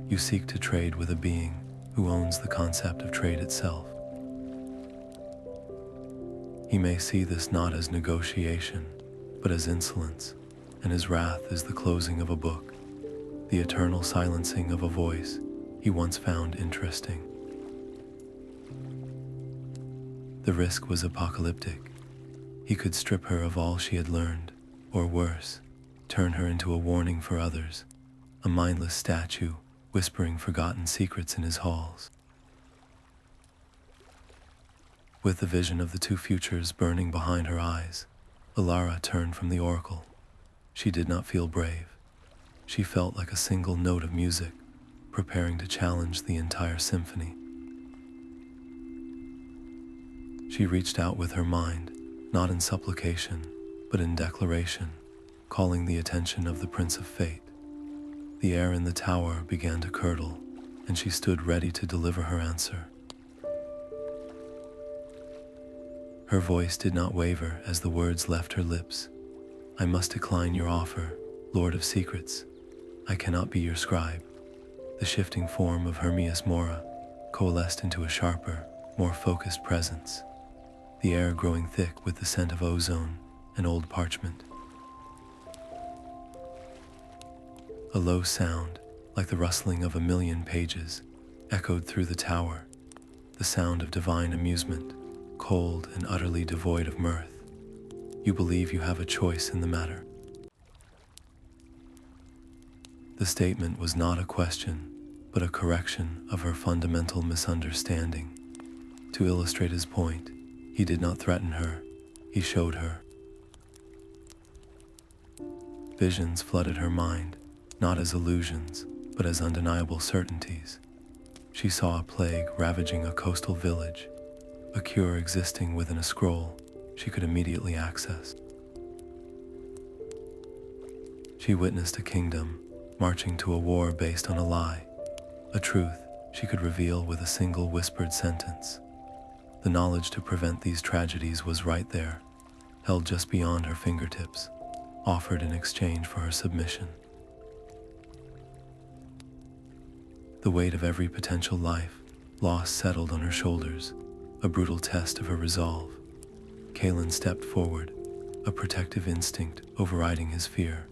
You seek to trade with a being who owns the concept of trade itself. He may see this not as negotiation, but as insolence, and his wrath is the closing of a book, the eternal silencing of a voice he once found interesting. The risk was apocalyptic. He could strip her of all she had learned, or worse, turn her into a warning for others, a mindless statue whispering forgotten secrets in his halls. With the vision of the two futures burning behind her eyes, Elara turned from the oracle. She did not feel brave. She felt like a single note of music, preparing to challenge the entire symphony. She reached out with her mind, not in supplication, but in declaration, calling the attention of the Prince of Fate. The air in the tower began to curdle, and she stood ready to deliver her answer. Her voice did not waver as the words left her lips. I must decline your offer, Lord of Secrets. I cannot be your scribe. The shifting form of Hermius Mora coalesced into a sharper, more focused presence, the air growing thick with the scent of ozone and old parchment. A low sound, like the rustling of a million pages, echoed through the tower, the sound of divine amusement, cold and utterly devoid of mirth. You believe you have a choice in the matter. The statement was not a question, but a correction of her fundamental misunderstanding. To illustrate his point, he did not threaten her, he showed her. Visions flooded her mind, not as illusions, but as undeniable certainties. She saw a plague ravaging a coastal village, a cure existing within a scroll she could immediately access. She witnessed a kingdom marching to a war based on a lie, a truth she could reveal with a single whispered sentence. The knowledge to prevent these tragedies was right there, held just beyond her fingertips, offered in exchange for her submission. The weight of every potential life lost settled on her shoulders, a brutal test of her resolve. Kalin stepped forward, a protective instinct overriding his fear,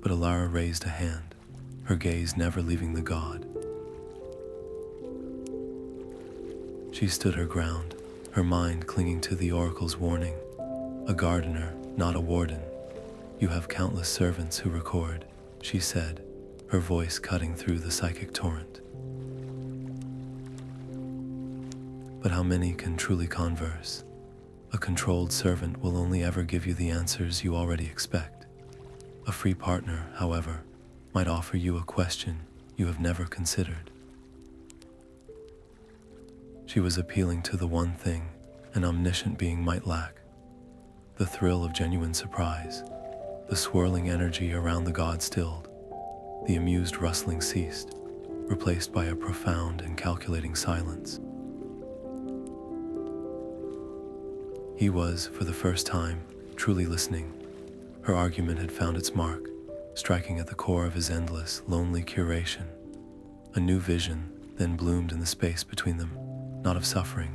but Elara raised a hand, her gaze never leaving the god. She stood her ground, her mind clinging to the oracle's warning. A gardener, not a warden. You have countless servants who record, she said, her voice cutting through the psychic torrent. But how many can truly converse? A controlled servant will only ever give you the answers you already expect. A free partner, however, might offer you a question you have never considered. She was appealing to the one thing an omniscient being might lack: the thrill of genuine surprise. The swirling energy around the god stilled. The amused rustling ceased, replaced by a profound and calculating silence. He was, for the first time, truly listening. Her argument had found its mark, striking at the core of his endless, lonely curation. A new vision then bloomed in the space between them, not of suffering,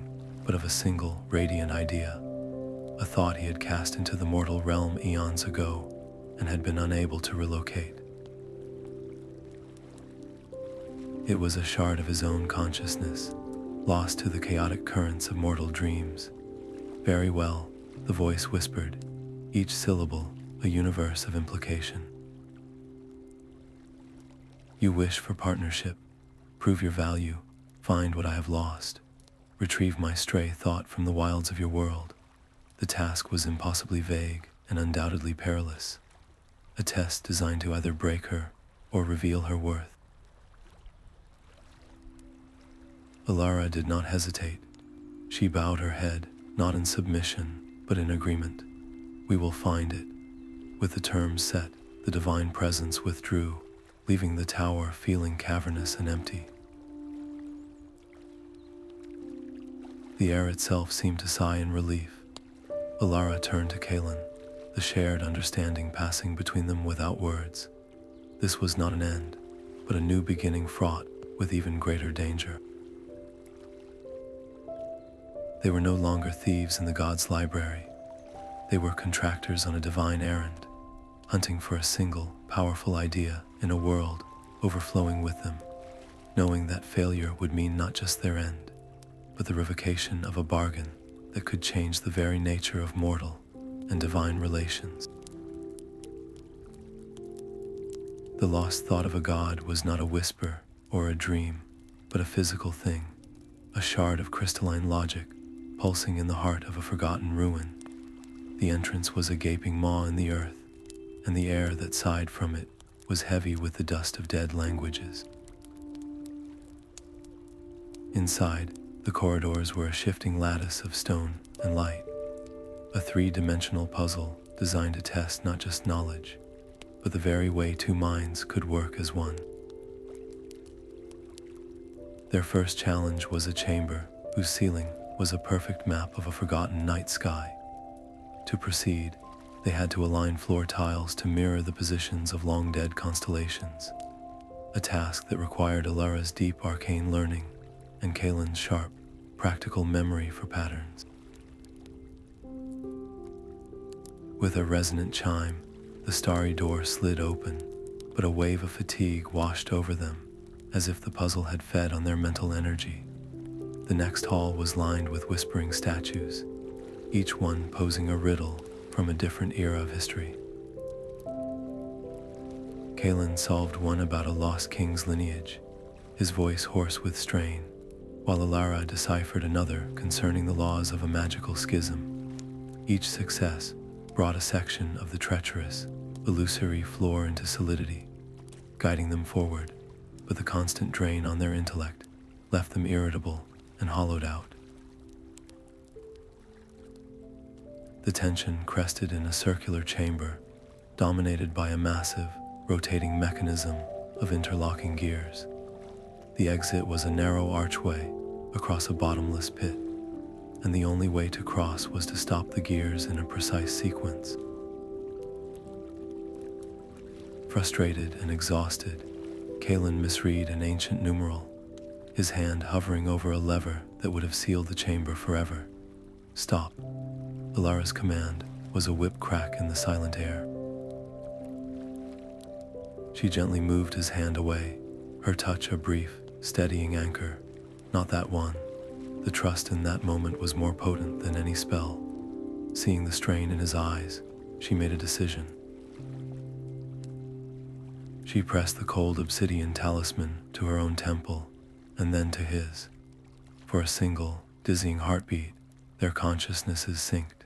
but of a single, radiant idea. A thought he had cast into the mortal realm eons ago, and had been unable to relocate. It was a shard of his own consciousness, lost to the chaotic currents of mortal dreams. Very well, the voice whispered, each syllable a universe of implication. You wish for partnership, prove your value, find what I have lost, retrieve my stray thought from the wilds of your world. The task was impossibly vague and undoubtedly perilous, a test designed to either break her or reveal her worth. Elara did not hesitate. She bowed her head, not in submission, but in agreement. We will find it. With the terms set, the divine presence withdrew, leaving the tower feeling cavernous and empty. The air itself seemed to sigh in relief. Elara turned to Kalin, the shared understanding passing between them without words. This was not an end, but a new beginning fraught with even greater danger. They were no longer thieves in the gods' library. They were contractors on a divine errand, hunting for a single, powerful idea in a world overflowing with them, knowing that failure would mean not just their end, but the revocation of a bargain that could change the very nature of mortal and divine relations. The lost thought of a god was not a whisper or a dream, but a physical thing, a shard of crystalline logic pulsing in the heart of a forgotten ruin. The entrance was a gaping maw in the earth, and the air that sighed from it was heavy with the dust of dead languages. Inside, the corridors were a shifting lattice of stone and light, a three-dimensional puzzle designed to test not just knowledge, but the very way two minds could work as one. Their first challenge was a chamber whose ceiling was a perfect map of a forgotten night sky. To proceed, they had to align floor tiles to mirror the positions of long-dead constellations, a task that required Elara's deep arcane learning and Kalin's sharp, practical memory for patterns. With a resonant chime, the starry door slid open, but a wave of fatigue washed over them, as if the puzzle had fed on their mental energy. The next hall was lined with whispering statues, each one posing a riddle from a different era of history. Kalin solved one about a lost king's lineage, his voice hoarse with strain, while Elara deciphered another concerning the laws of a magical schism. Each success brought a section of the treacherous, illusory floor into solidity, guiding them forward, but the constant drain on their intellect left them irritable and hollowed out. The tension crested in a circular chamber, dominated by a massive, rotating mechanism of interlocking gears. The exit was a narrow archway across a bottomless pit, and the only way to cross was to stop the gears in a precise sequence. Frustrated and exhausted, Kalin misread an ancient numeral, his hand hovering over a lever that would have sealed the chamber forever. Stop. Elara's command was a whip crack in the silent air. She gently moved his hand away, her touch a brief, steadying anchor. Not that one. The trust in that moment was more potent than any spell. Seeing the strain in his eyes, she made a decision. She pressed the cold obsidian talisman to her own temple, and then to his. For a single, dizzying heartbeat, their consciousnesses synced.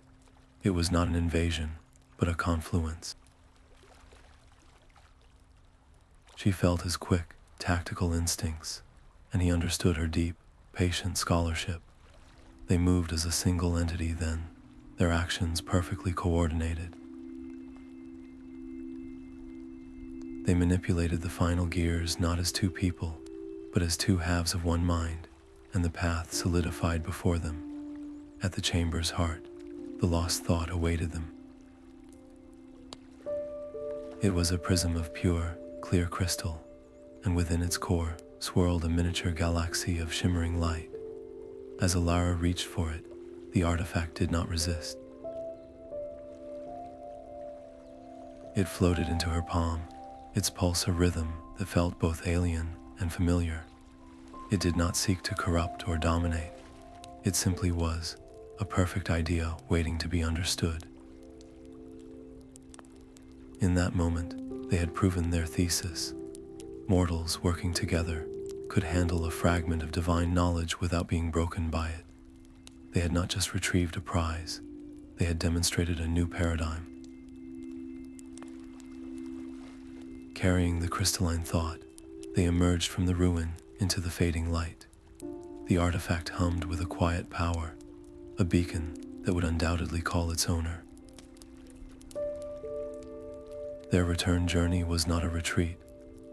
It was not an invasion, but a confluence. She felt his quick, tactical instincts, and he understood her deep, patient scholarship. They moved as a single entity then, their actions perfectly coordinated. They manipulated the final gears not as two people, but as two halves of one mind, and the path solidified before them. At the chamber's heart, the lost thought awaited them. It was a prism of pure, clear crystal, and within its core swirled a miniature galaxy of shimmering light. As Elara reached for it, the artifact did not resist. It floated into her palm, its pulse a rhythm that felt both alien and familiar. It did not seek to corrupt or dominate. It simply was, a perfect idea waiting to be understood. In that moment, they had proven their thesis. Mortals working together could handle a fragment of divine knowledge without being broken by it. They had not just retrieved a prize, they had demonstrated a new paradigm. Carrying the crystalline thought, they emerged from the ruin into the fading light. The artifact hummed with a quiet power, a beacon that would undoubtedly call its owner. Their return journey was not a retreat,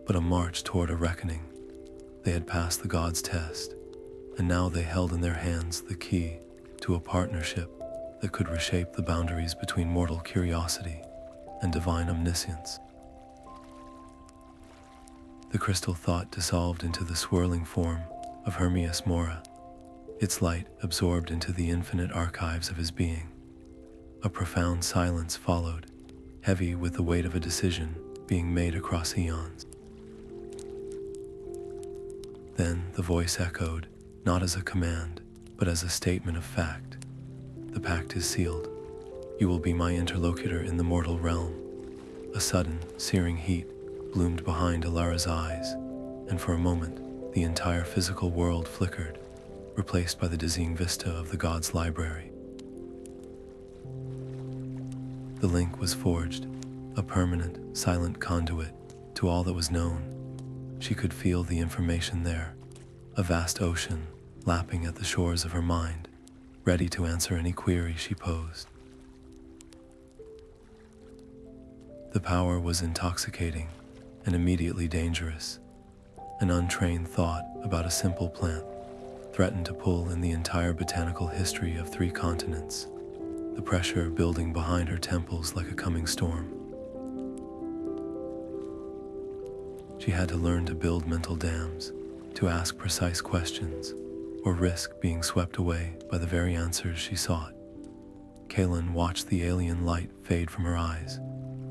but a march toward a reckoning. They had passed the gods' test, and now they held in their hands the key to a partnership that could reshape the boundaries between mortal curiosity and divine omniscience. The crystal thought dissolved into the swirling form of Hermius Mora, its light absorbed into the infinite archives of his being. A profound silence followed, heavy with the weight of a decision being made across eons. Then the voice echoed, not as a command, but as a statement of fact. The pact is sealed. You will be my interlocutor in the mortal realm. A sudden, searing heat bloomed behind Elara's eyes, and for a moment, the entire physical world flickered, replaced by the dizzying vista of the gods' library. The link was forged, a permanent, silent conduit to all that was known. She could feel the information there, a vast ocean lapping at the shores of her mind, ready to answer any query she posed. The power was intoxicating and immediately dangerous. An untrained thought about a simple plant threatened to pull in the entire botanical history of 3 continents, the pressure building behind her temples like a coming storm. She had to learn to build mental dams, to ask precise questions, or risk being swept away by the very answers she sought. Kalin watched the alien light fade from her eyes,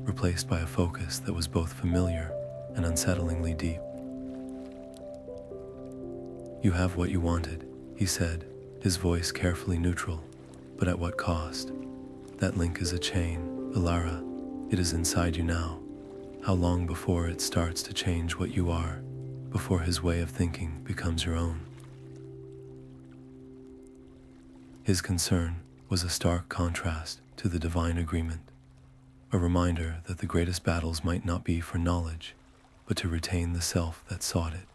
replaced by a focus that was both familiar and unsettlingly deep. "You have what you wanted," he said, his voice carefully neutral, but at what cost? That link is a chain, Elara. It is inside you now. How long before it starts to change what you are, before his way of thinking becomes your own? His concern was a stark contrast to the divine agreement, a reminder that the greatest battles might not be for knowledge, but to retain the self that sought it.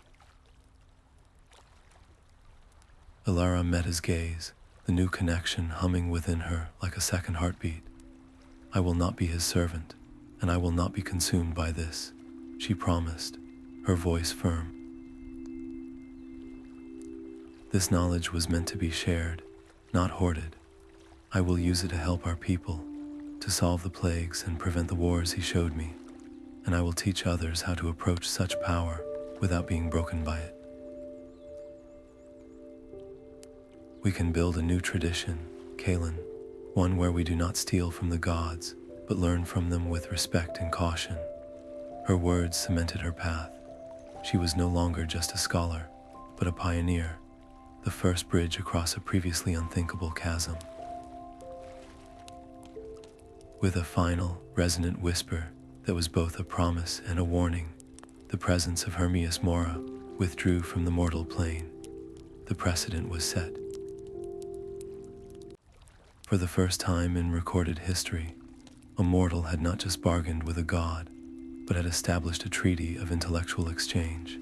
Elara met his gaze, the new connection humming within her like a second heartbeat. "I will not be his servant, and I will not be consumed by this," she promised, her voice firm. "This knowledge was meant to be shared, not hoarded. I will use it to help our people, to solve the plagues and prevent the wars he showed me, and I will teach others how to approach such power without being broken by it. We can build a new tradition, Kalin, one where we do not steal from the gods, but learn from them with respect and caution." Her words cemented her path. She was no longer just a scholar, but a pioneer, the first bridge across a previously unthinkable chasm. With a final, resonant whisper that was both a promise and a warning, the presence of Hermius Mora withdrew from the mortal plane. The precedent was set. For the first time in recorded history, a mortal had not just bargained with a god, but had established a treaty of intellectual exchange.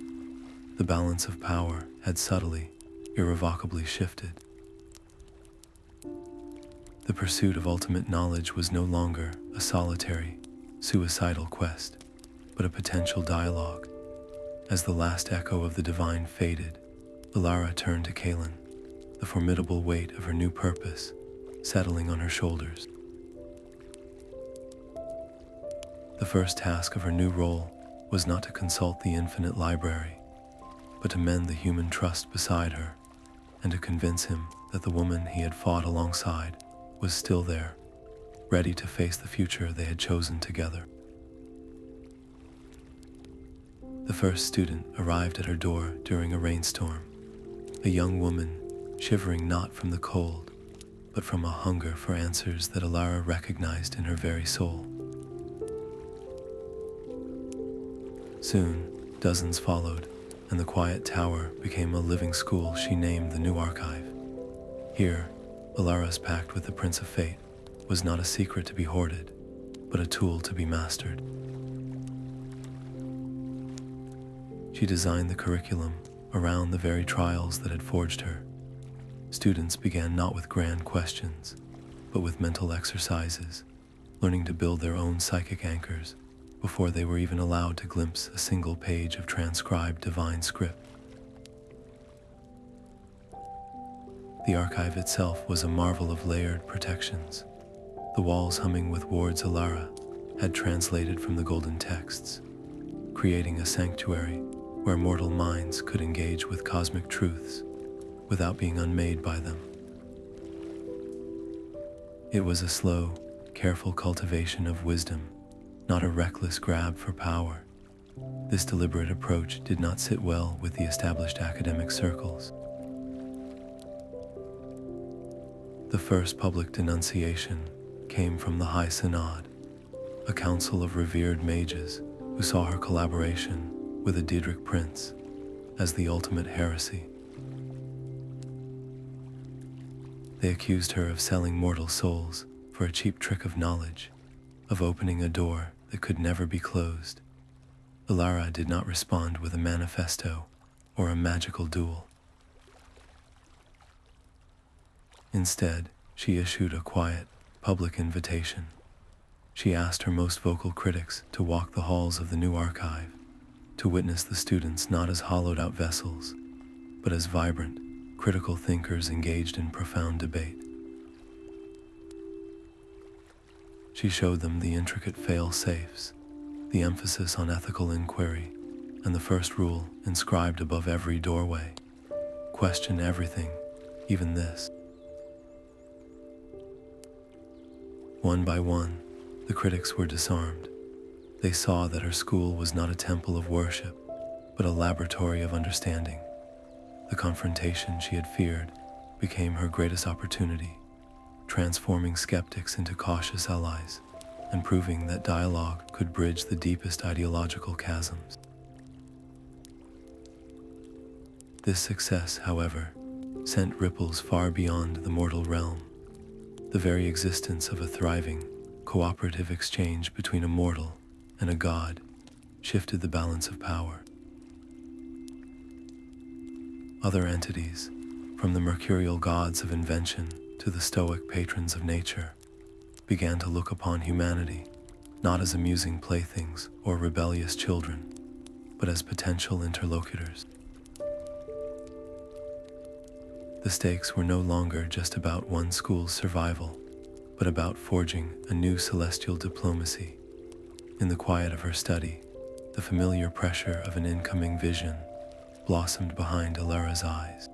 The balance of power had subtly, irrevocably shifted. The pursuit of ultimate knowledge was no longer a solitary, suicidal quest, but a potential dialogue. As the last echo of the divine faded, Elara turned to Kalin, the formidable weight of her new purpose settling on her shoulders. The first task of her new role was not to consult the infinite library, but to mend the human trust beside her, and to convince him that the woman he had fought alongside was still there, ready to face the future they had chosen together. The first student arrived at her door during a rainstorm, a young woman shivering not from the cold, but from a hunger for answers that Elara recognized in her very soul. Soon, dozens followed, and the quiet tower became a living school she named the New Archive. Here, Elara's pact with the Prince of Fate was not a secret to be hoarded, but a tool to be mastered. She designed the curriculum around the very trials that had forged her. Students began not with grand questions, but with mental exercises, learning to build their own psychic anchors before they were even allowed to glimpse a single page of transcribed divine script. The archive itself was a marvel of layered protections. The walls humming with words Elara had translated from the golden texts, creating a sanctuary where mortal minds could engage with cosmic truths without being unmade by them. It was a slow, careful cultivation of wisdom, not a reckless grab for power. This deliberate approach did not sit well with the established academic circles. The first public denunciation came from the High Synod, a council of revered mages who saw her collaboration with a Daedric prince as the ultimate heresy. They accused her of selling mortal souls for a cheap trick of knowledge, of opening a door that could never be closed. Elara did not respond with a manifesto or a magical duel. Instead, she issued a quiet, public invitation. She asked her most vocal critics to walk the halls of the new archive, to witness the students not as hollowed-out vessels, but as vibrant, critical thinkers engaged in profound debate. She showed them the intricate fail-safes, the emphasis on ethical inquiry, and the first rule inscribed above every doorway: question everything, even this. One by one, the critics were disarmed. They saw that her school was not a temple of worship, but a laboratory of understanding. The confrontation she had feared became her greatest opportunity, transforming skeptics into cautious allies and proving that dialogue could bridge the deepest ideological chasms. This success, however, sent ripples far beyond the mortal realm. The very existence of a thriving, cooperative exchange between a mortal and a god shifted the balance of power. Other entities, from the mercurial gods of invention to the stoic patrons of nature, began to look upon humanity not as amusing playthings or rebellious children, but as potential interlocutors. The stakes were no longer just about one school's survival, but about forging a new celestial diplomacy. In the quiet of her study, the familiar pressure of an incoming vision blossomed behind Elara's eyes.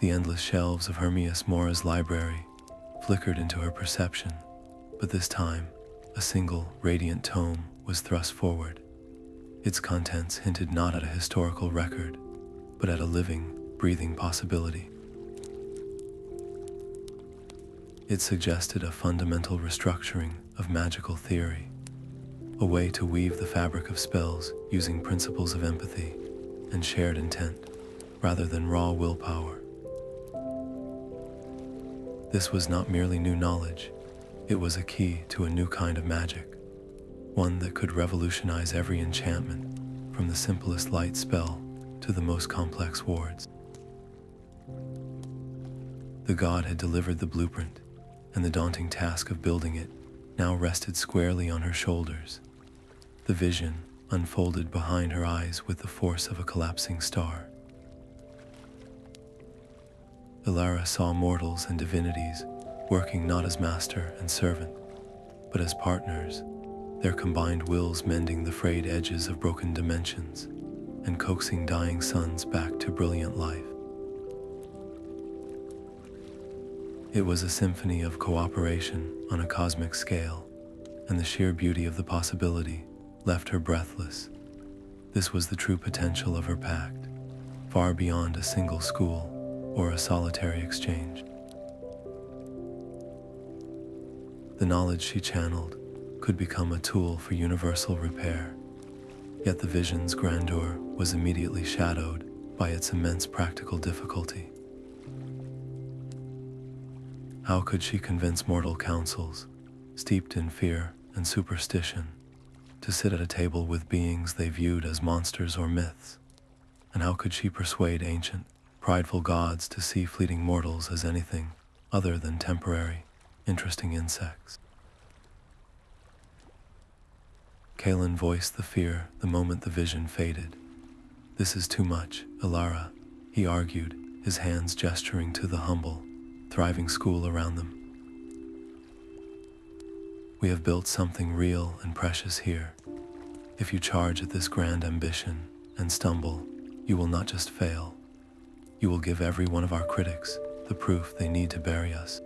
The endless shelves of Hermius Mora's library flickered into her perception, but this time, a single, radiant tome was thrust forward. Its contents hinted not at a historical record, but at a living, breathing possibility. It suggested a fundamental restructuring of magical theory, a way to weave the fabric of spells using principles of empathy and shared intent, rather than raw willpower. This was not merely new knowledge, it was a key to a new kind of magic, one that could revolutionize every enchantment, from the simplest light spell to the most complex wards. The god had delivered the blueprint, and the daunting task of building it now rested squarely on her shoulders. The vision unfolded behind her eyes with the force of a collapsing star. Elara saw mortals and divinities working not as master and servant, but as partners, their combined wills mending the frayed edges of broken dimensions and coaxing dying suns back to brilliant life. It was a symphony of cooperation on a cosmic scale, and the sheer beauty of the possibility left her breathless. This was the true potential of her pact, far beyond a single school or a solitary exchange. The knowledge she channeled could become a tool for universal repair, yet the vision's grandeur was immediately shadowed by its immense practical difficulty. How could she convince mortal councils, steeped in fear and superstition, to sit at a table with beings they viewed as monsters or myths? And how could she persuade ancient, prideful gods to see fleeting mortals as anything other than temporary, interesting insects. Kalin voiced the fear the moment the vision faded. "This is too much, Elara," he argued, his hands gesturing to the humble, thriving school around them. "We have built something real and precious here. If you charge at this grand ambition and stumble, you will not just fail. You will give every one of our critics the proof they need to bury us.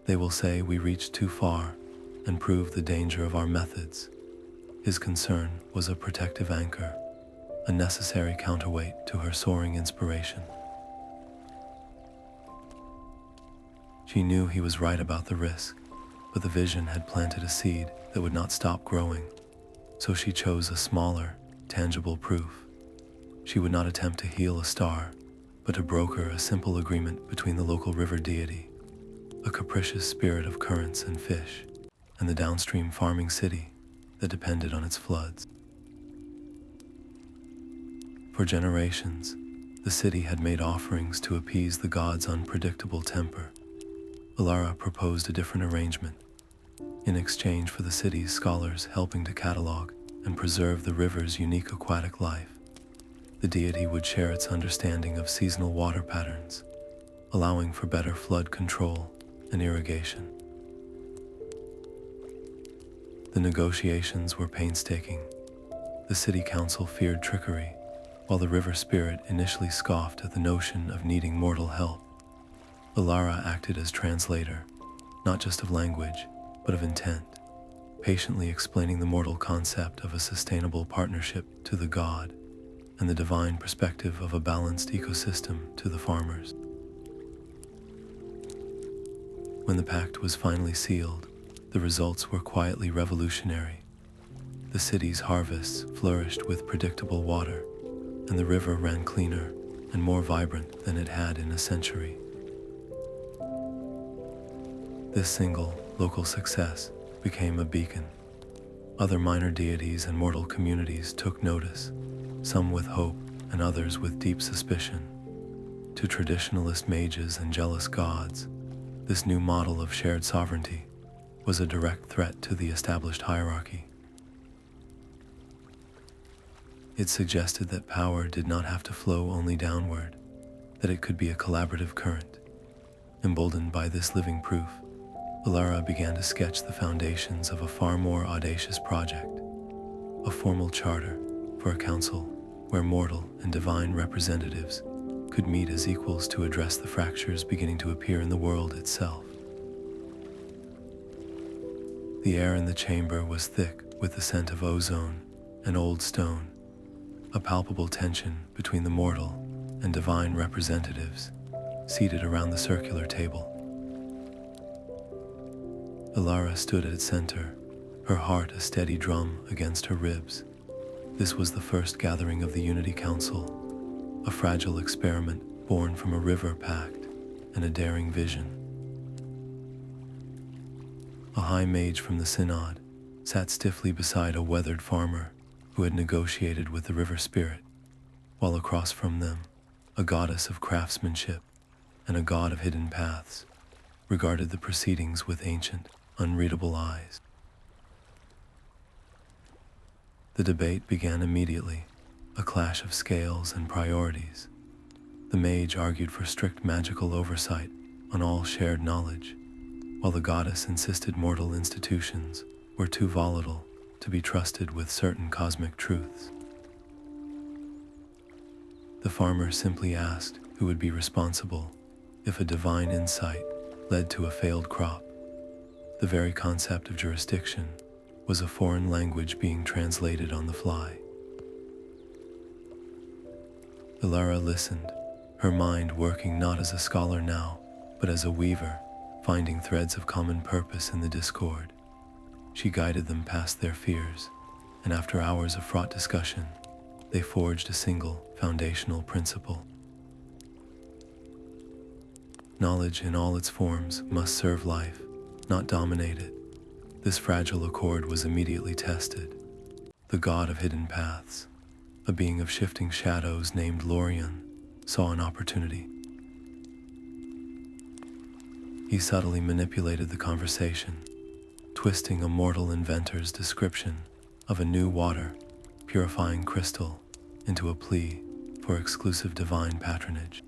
They will say we reached too far and prove the danger of our methods." His concern was a protective anchor, a necessary counterweight to her soaring inspiration. She knew he was right about the risk, but the vision had planted a seed that would not stop growing, so she chose a smaller, tangible proof. She would not attempt to heal a star, but to broker a simple agreement between the local river deity, a capricious spirit of currents and fish, and the downstream farming city that depended on its floods. For generations, the city had made offerings to appease the gods' unpredictable temper. Elara proposed a different arrangement. In exchange for the city's scholars helping to catalog and preserve the river's unique aquatic life, the deity would share its understanding of seasonal water patterns, allowing for better flood control and irrigation. The negotiations were painstaking. The city council feared trickery, while the river spirit initially scoffed at the notion of needing mortal help. Elara acted as translator, not just of language, but of intent, patiently explaining the mortal concept of a sustainable partnership to the god and the divine perspective of a balanced ecosystem to the farmers. When the pact was finally sealed, the results were quietly revolutionary. The city's harvests flourished with predictable water, and the river ran cleaner and more vibrant than it had in a century. This single, local success became a beacon. Other minor deities and mortal communities took notice, some with hope and others with deep suspicion. To traditionalist mages and jealous gods, this new model of shared sovereignty was a direct threat to the established hierarchy. It suggested that power did not have to flow only downward, that it could be a collaborative current. Emboldened by this living proof, Elara began to sketch the foundations of a far more audacious project, a formal charter for a council where mortal and divine representatives could meet as equals to address the fractures beginning to appear in the world itself. The air in the chamber was thick with the scent of ozone and old stone, a palpable tension between the mortal and divine representatives seated around the circular table. Elara stood at its center, her heart a steady drum against her ribs. This was the first gathering of the Unity Council, a fragile experiment born from a river pact and a daring vision. A high mage from the Synod sat stiffly beside a weathered farmer who had negotiated with the river spirit, while across from them, a goddess of craftsmanship and a god of hidden paths regarded the proceedings with ancient, unreadable eyes. The debate began immediately, a clash of scales and priorities. The mage argued for strict magical oversight on all shared knowledge, while the goddess insisted mortal institutions were too volatile to be trusted with certain cosmic truths. The farmer simply asked who would be responsible if a divine insight led to a failed crop. The very concept of jurisdiction was a foreign language being translated on the fly. Elara listened, her mind working not as a scholar now, but as a weaver, finding threads of common purpose in the discord. She guided them past their fears, and after hours of fraught discussion, they forged a single, foundational principle. Knowledge in all its forms must serve life, not dominate it. This fragile accord was immediately tested. The god of hidden paths, a being of shifting shadows named Lorien, saw an opportunity. He subtly manipulated the conversation, twisting a mortal inventor's description of a new water purifying crystal into a plea for exclusive divine patronage.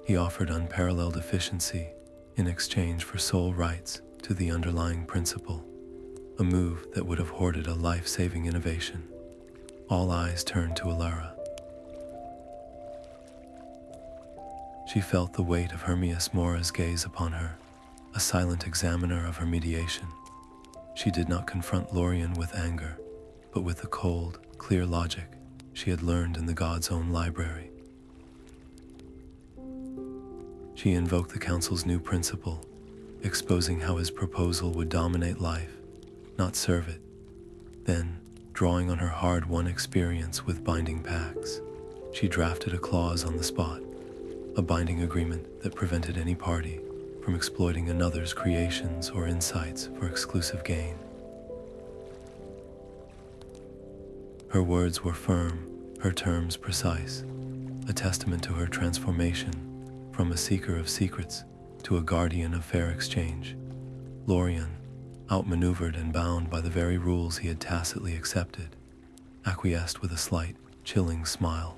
He offered unparalleled efficiency in exchange for sole rights to the underlying principle, a move that would have hoarded a life-saving innovation. All eyes turned to Elara. She felt the weight of Hermius Mora's gaze upon her, a silent examiner of her mediation. She did not confront Lorien with anger, but with the cold, clear logic she had learned in the god's own library. She invoked the council's new principle, exposing how his proposal would dominate life, not serve it. Then, drawing on her hard-won experience with binding pacts, she drafted a clause on the spot, a binding agreement that prevented any party from exploiting another's creations or insights for exclusive gain. Her words were firm, her terms precise, a testament to her transformation from a seeker of secrets to a guardian of fair exchange. Lorien, outmaneuvered and bound by the very rules he had tacitly accepted, acquiesced with a slight, chilling smile.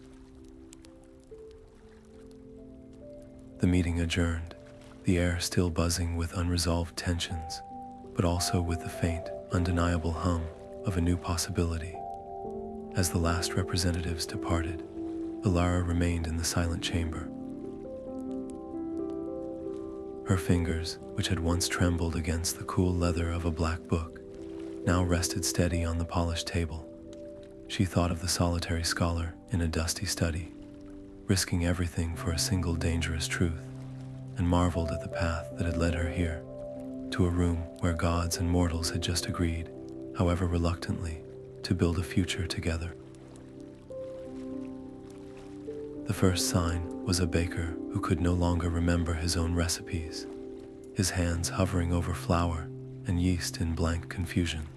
The meeting adjourned, the air still buzzing with unresolved tensions, but also with the faint, undeniable hum of a new possibility. As the last representatives departed, Elara remained in the silent chamber. Her fingers, which had once trembled against the cool leather of a black book, now rested steady on the polished table. She thought of the solitary scholar in a dusty study, risking everything for a single dangerous truth, and marveled at the path that had led her here, to a room where gods and mortals had just agreed, however reluctantly, to build a future together. The first sign was a baker who could no longer remember his own recipes, his hands hovering over flour and yeast in blank confusion.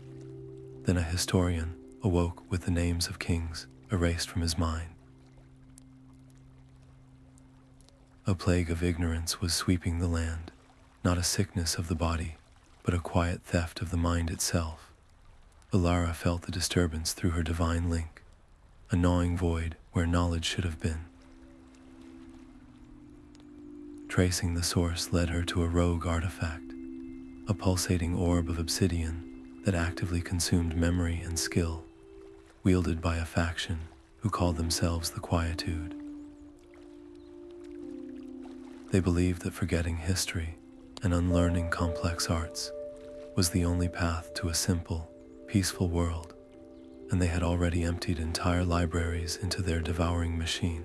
Then a historian awoke with the names of kings erased from his mind. A plague of ignorance was sweeping the land, not a sickness of the body, but a quiet theft of the mind itself. Elara felt the disturbance through her divine link, a gnawing void where knowledge should have been. Tracing the source led her to a rogue artifact, a pulsating orb of obsidian that actively consumed memory and skill, wielded by a faction who called themselves the Quietude. They believed that forgetting history and unlearning complex arts was the only path to a simple, peaceful world, and they had already emptied entire libraries into their devouring machine.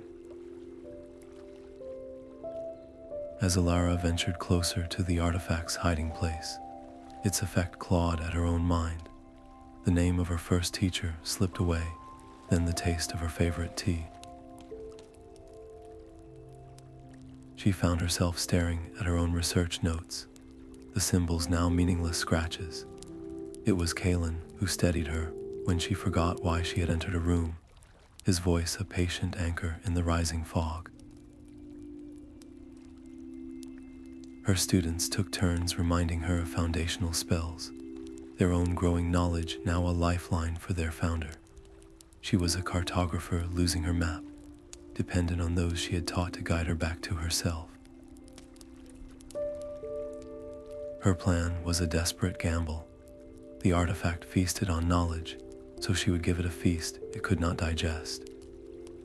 As Elara ventured closer to the artifact's hiding place, its effect clawed at her own mind. The name of her first teacher slipped away, then the taste of her favorite tea. She found herself staring at her own research notes, the symbols now meaningless scratches. It was Kalin who steadied her when she forgot why she had entered a room, his voice a patient anchor in the rising fog. Her students took turns reminding her of foundational spells, their own growing knowledge now a lifeline for their founder. She was a cartographer losing her map, dependent on those she had taught to guide her back to herself. Her plan was a desperate gamble. The artifact feasted on knowledge, so she would give it a feast it could not digest.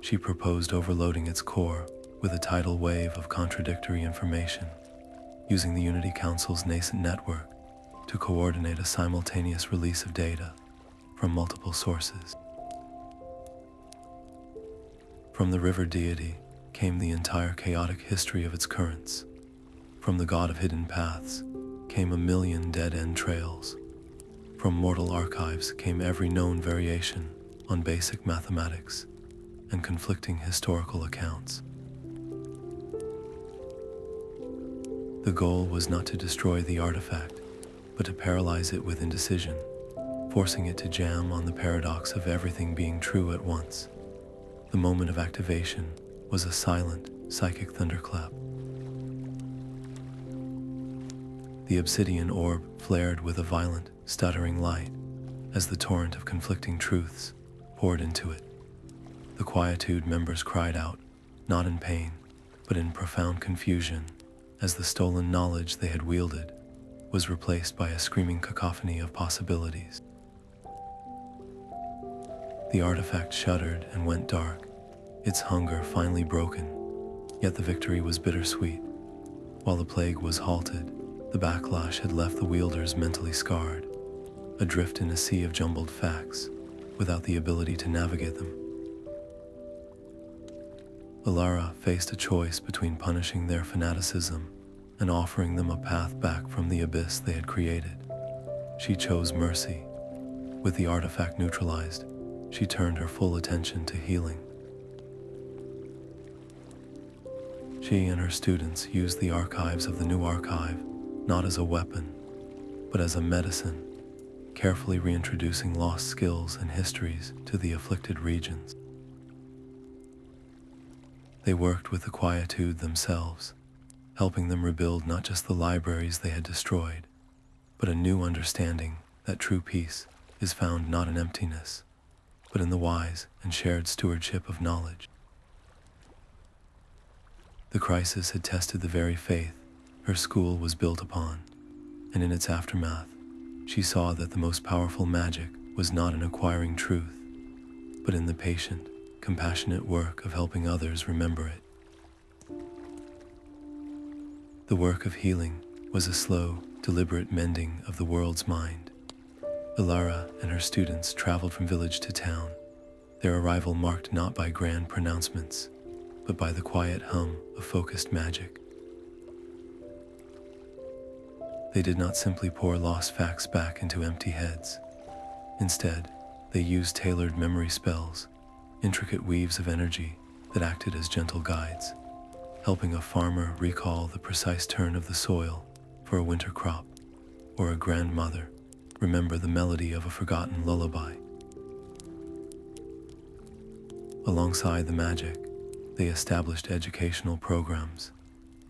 She proposed overloading its core with a tidal wave of contradictory information, using the Unity Council's nascent network to coordinate a simultaneous release of data from multiple sources. From the river deity came the entire chaotic history of its currents. From the god of hidden paths came a million dead-end trails. From mortal archives came every known variation on basic mathematics and conflicting historical accounts. The goal was not to destroy the artifact, but to paralyze it with indecision, forcing it to jam on the paradox of everything being true at once. The moment of activation was a silent, psychic thunderclap. The obsidian orb flared with a violent, stuttering light as the torrent of conflicting truths poured into it. The Quietude members cried out, not in pain, but in profound confusion, as the stolen knowledge they had wielded was replaced by a screaming cacophony of possibilities. The artifact shuddered and went dark, its hunger finally broken, yet the victory was bittersweet. While the plague was halted, the backlash had left the wielders mentally scarred, adrift in a sea of jumbled facts, without the ability to navigate them. Elara faced a choice between punishing their fanaticism and offering them a path back from the abyss they had created. She chose mercy. With the artifact neutralized, she turned her full attention to healing. She and her students used the archives of the new archive not as a weapon, but as a medicine, carefully reintroducing lost skills and histories to the afflicted regions. They worked with the Quietude themselves, helping them rebuild not just the libraries they had destroyed, but a new understanding that true peace is found not in emptiness, but in the wise and shared stewardship of knowledge. The crisis had tested the very faith her school was built upon, and in its aftermath, she saw that the most powerful magic was not in acquiring truth, but in the patient, compassionate work of helping others remember it. The work of healing was a slow, deliberate mending of the world's mind. Elara and her students traveled from village to town, their arrival marked not by grand pronouncements, but by the quiet hum of focused magic. They did not simply pour lost facts back into empty heads. Instead, they used tailored memory spells, intricate weaves of energy that acted as gentle guides, helping a farmer recall the precise turn of the soil for a winter crop, or a grandmother remember the melody of a forgotten lullaby. Alongside the magic, they established educational programs,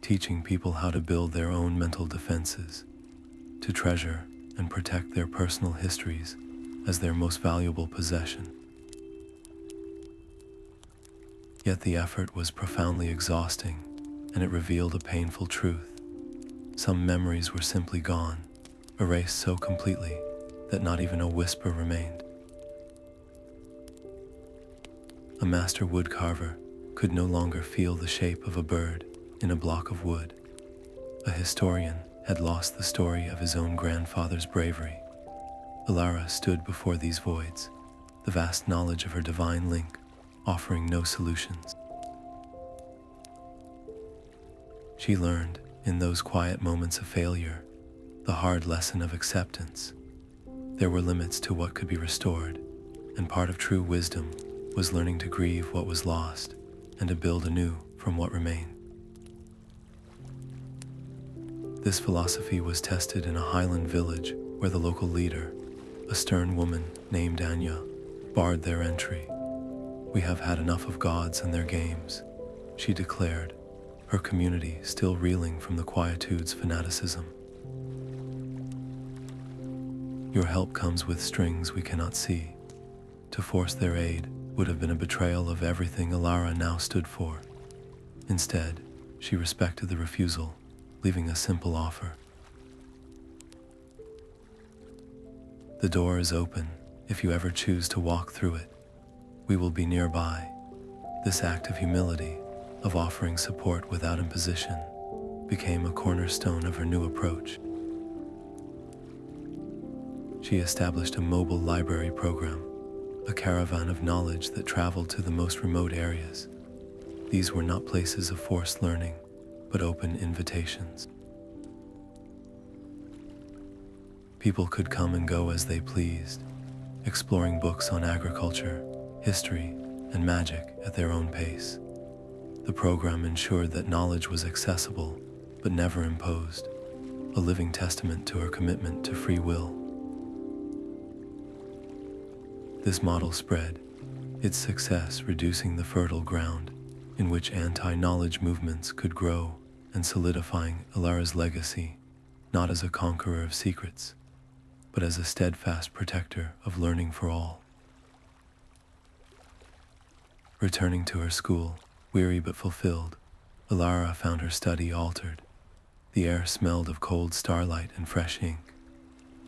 teaching people how to build their own mental defenses, to treasure and protect their personal histories as their most valuable possession. Yet the effort was profoundly exhausting, and it revealed a painful truth. Some memories were simply gone, erased so completely that not even a whisper remained. A master woodcarver could no longer feel the shape of a bird in a block of wood. A historian had lost the story of his own grandfather's bravery. Elara stood before these voids, the vast knowledge of her divine link offering no solutions. She learned, in those quiet moments of failure, the hard lesson of acceptance. There were limits to what could be restored, and part of true wisdom was learning to grieve what was lost and to build anew from what remained. This philosophy was tested in a highland village where the local leader, a stern woman named Anya, barred their entry. "We have had enough of gods and their games," she declared, her community still reeling from the Quietude's fanaticism. "Your help comes with strings we cannot see." To force their aid would have been a betrayal of everything Elara now stood for. Instead, she respected the refusal, leaving a simple offer. "The door is open if you ever choose to walk through it. We will be nearby." This act of humility, of offering support without imposition, became a cornerstone of her new approach. She established a mobile library program, a caravan of knowledge that traveled to the most remote areas. These were not places of forced learning, but open invitations. People could come and go as they pleased, exploring books on agriculture, history, and magic at their own pace. The program ensured that knowledge was accessible, but never imposed, a living testament to her commitment to free will. This model spread, its success reducing the fertile ground in which anti-knowledge movements could grow and solidifying Elara's legacy, not as a conqueror of secrets, but as a steadfast protector of learning for all. Returning to her school, weary but fulfilled, Elara found her study altered. The air smelled of cold starlight and fresh ink.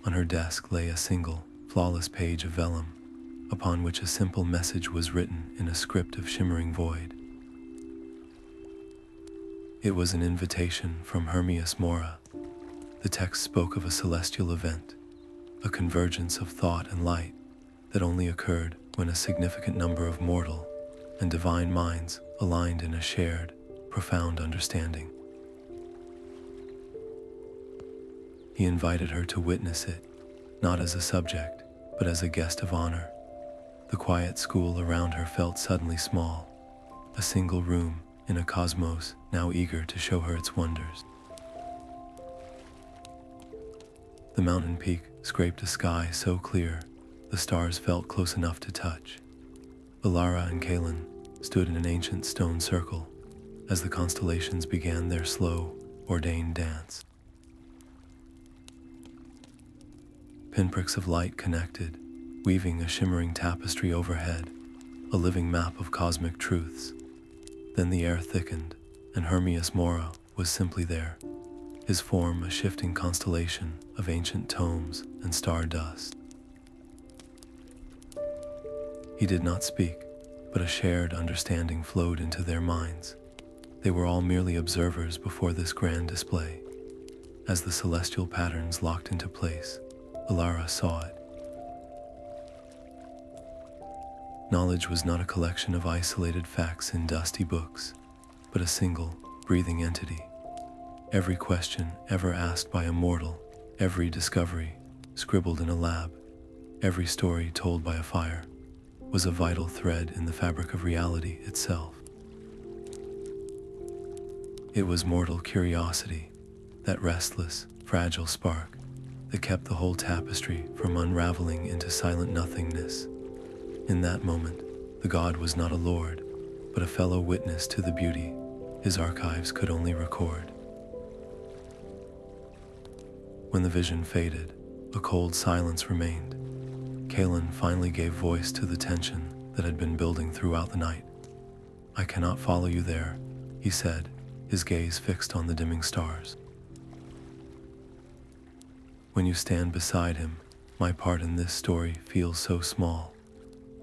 On her desk lay a single, flawless page of vellum, upon which a simple message was written in a script of shimmering void. It was an invitation from Hermius Mora. The text spoke of a celestial event, a convergence of thought and light that only occurred when a significant number of mortal and divine minds aligned in a shared, profound understanding. He invited her to witness it, not as a subject, but as a guest of honor. The quiet school around her felt suddenly small, a single room in a cosmos now eager to show her its wonders. The mountain peak scraped a sky so clear the stars felt close enough to touch. Elara and Kalin stood in an ancient stone circle as the constellations began their slow, ordained dance. Pinpricks of light connected, weaving a shimmering tapestry overhead, a living map of cosmic truths. Then the air thickened, and Hermius Mora was simply there, his form a shifting constellation of ancient tomes and star dust. He did not speak, but a shared understanding flowed into their minds. They were all merely observers before this grand display. As the celestial patterns locked into place, Elara saw it. Knowledge was not a collection of isolated facts in dusty books, but a single, breathing entity. Every question ever asked by a mortal, every discovery scribbled in a lab, every story told by a fire, was a vital thread in the fabric of reality itself. It was mortal curiosity, that restless, fragile spark that kept the whole tapestry from unraveling into silent nothingness. In that moment, the god was not a lord, but a fellow witness to the beauty his archives could only record. When the vision faded, a cold silence remained. Kalin finally gave voice to the tension that had been building throughout the night. "I cannot follow you there," he said, his gaze fixed on the dimming stars. "When you stand beside him, my part in this story feels so small.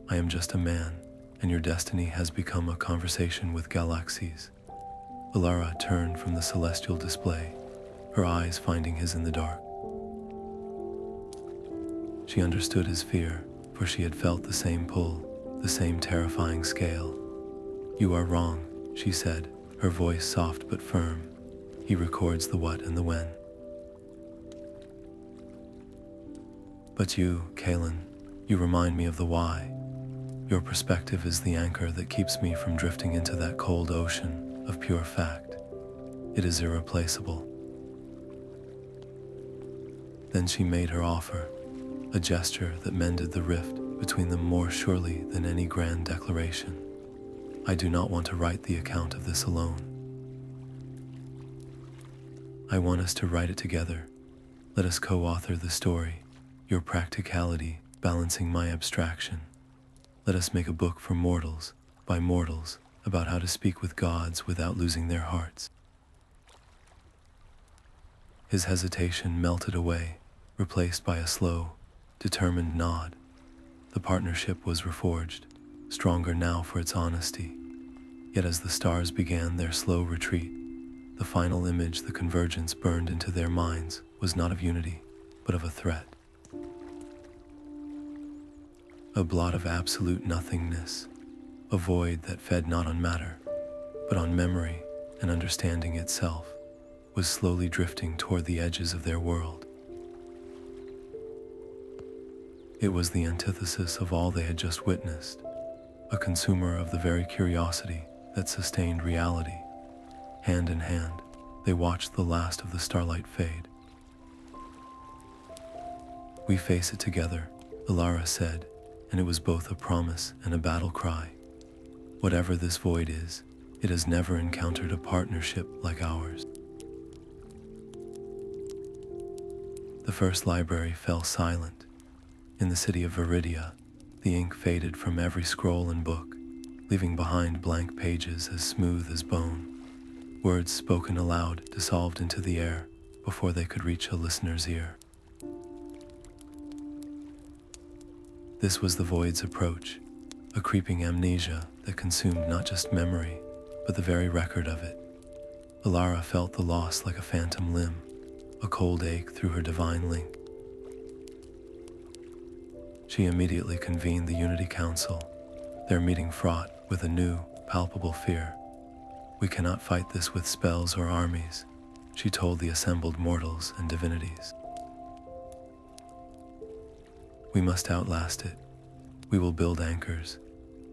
I am just a man, and your destiny has become a conversation with galaxies." Elara turned from the celestial display, her eyes finding his in the dark. She understood his fear, for she had felt the same pull, the same terrifying scale. "You are wrong," she said, her voice soft but firm. "He records the what and the when. But you, Kalin, you remind me of the why. Your perspective is the anchor that keeps me from drifting into that cold ocean of pure fact. It is irreplaceable." Then she made her offer, a gesture that mended the rift between them more surely than any grand declaration. "I do not want to write the account of this alone. I want us to write it together. Let us co-author the story, your practicality balancing my abstraction. Let us make a book for mortals, by mortals, about how to speak with gods without losing their hearts." His hesitation melted away, replaced by a slow, determined nod. The partnership was reforged, stronger now for its honesty. Yet as the stars began their slow retreat, the final image the Convergence burned into their minds was not of unity, but of a threat. A blot of absolute nothingness, a void that fed not on matter, but on memory and understanding itself, was slowly drifting toward the edges of their world. It was the antithesis of all they had just witnessed, a consumer of the very curiosity that sustained reality. Hand in hand, they watched the last of the starlight fade. "We face it together," Elara said, and it was both a promise and a battle cry. "Whatever this void is, it has never encountered a partnership like ours." The first library fell silent. In the city of Viridia, the ink faded from every scroll and book, leaving behind blank pages as smooth as bone. Words spoken aloud dissolved into the air before they could reach a listener's ear. This was the void's approach, a creeping amnesia that consumed not just memory, but the very record of it. Elara felt the loss like a phantom limb, a cold ache through her divine link. She immediately convened the Unity Council, their meeting fraught with a new, palpable fear. "We cannot fight this with spells or armies," she told the assembled mortals and divinities. "We must outlast it. We will build anchors."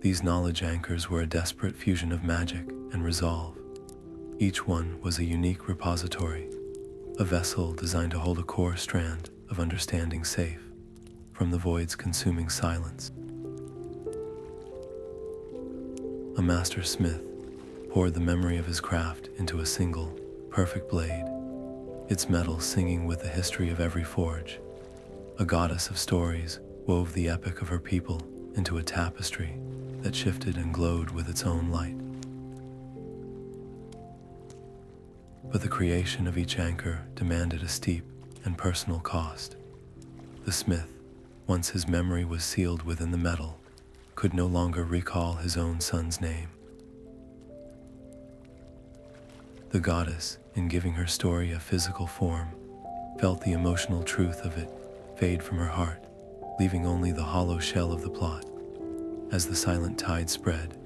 These knowledge anchors were a desperate fusion of magic and resolve. Each one was a unique repository, a vessel designed to hold a core strand of understanding safe from the void's consuming silence. A master smith poured the memory of his craft into a single, perfect blade, its metal singing with the history of every forge. A goddess of stories wove the epic of her people into a tapestry that shifted and glowed with its own light. But the creation of each anchor demanded a steep and personal cost. The smith, once his memory was sealed within the metal, could no longer recall his own son's name. The goddess, in giving her story a physical form, felt the emotional truth of it fade from her heart, leaving only the hollow shell of the plot. As the silent tide spread,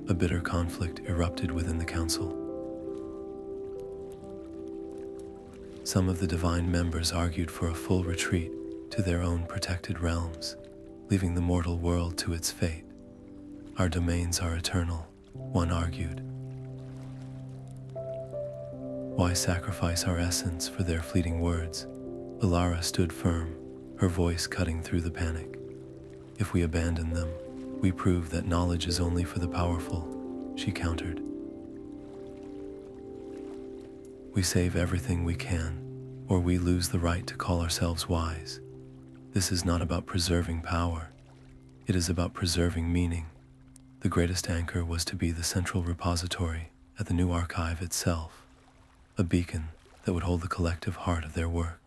a bitter conflict erupted within the council. Some of the divine members argued for a full retreat to their own protected realms, leaving the mortal world to its fate. "Our domains are eternal," one argued. "Why sacrifice our essence for their fleeting words?" Elara stood firm, her voice cutting through the panic. "If we abandon them, we prove that knowledge is only for the powerful," she countered. "We save everything we can, or we lose the right to call ourselves wise. This is not about preserving power. It is about preserving meaning." The greatest anchor was to be the central repository at the new archive itself, a beacon that would hold the collective heart of their work.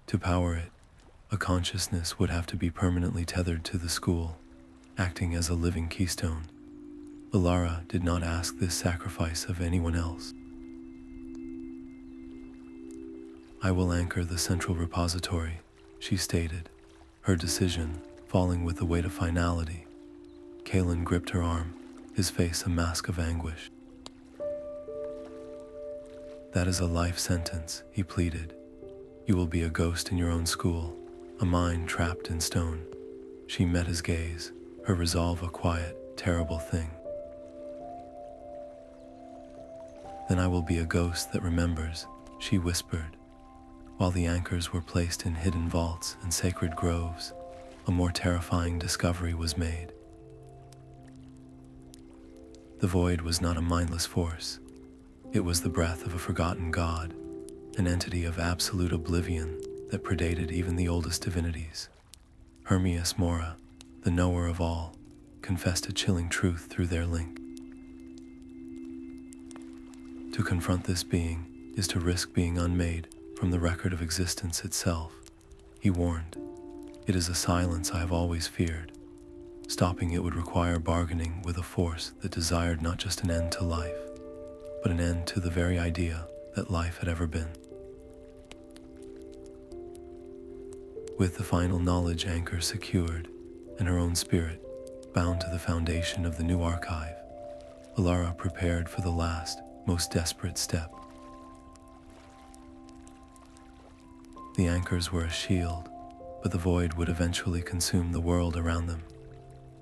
To power it, a consciousness would have to be permanently tethered to the school, acting as a living keystone. Elara did not ask this sacrifice of anyone else. "I will anchor the central repository," she stated, her decision falling with the weight of finality. Kalin gripped her arm, his face a mask of anguish. "That is a life sentence," he pleaded. "You will be a ghost in your own school, a mind trapped in stone." She met his gaze, her resolve a quiet, terrible thing. "Then I will be a ghost that remembers," she whispered. While the anchors were placed in hidden vaults and sacred groves, a more terrifying discovery was made. The void was not a mindless force. It was the breath of a forgotten god, an entity of absolute oblivion that predated even the oldest divinities. Hermius Mora, the knower of all, confessed a chilling truth through their link. To confront this being is to risk being unmade from the record of existence itself, he warned. "It is a silence I have always feared. Stopping it would require bargaining with a force that desired not just an end to life, but an end to the very idea that life had ever been." With the final knowledge anchor secured, and her own spirit bound to the foundation of the new archive, Elara prepared for the last, most desperate step. The anchors were a shield, but the void would eventually consume the world around them.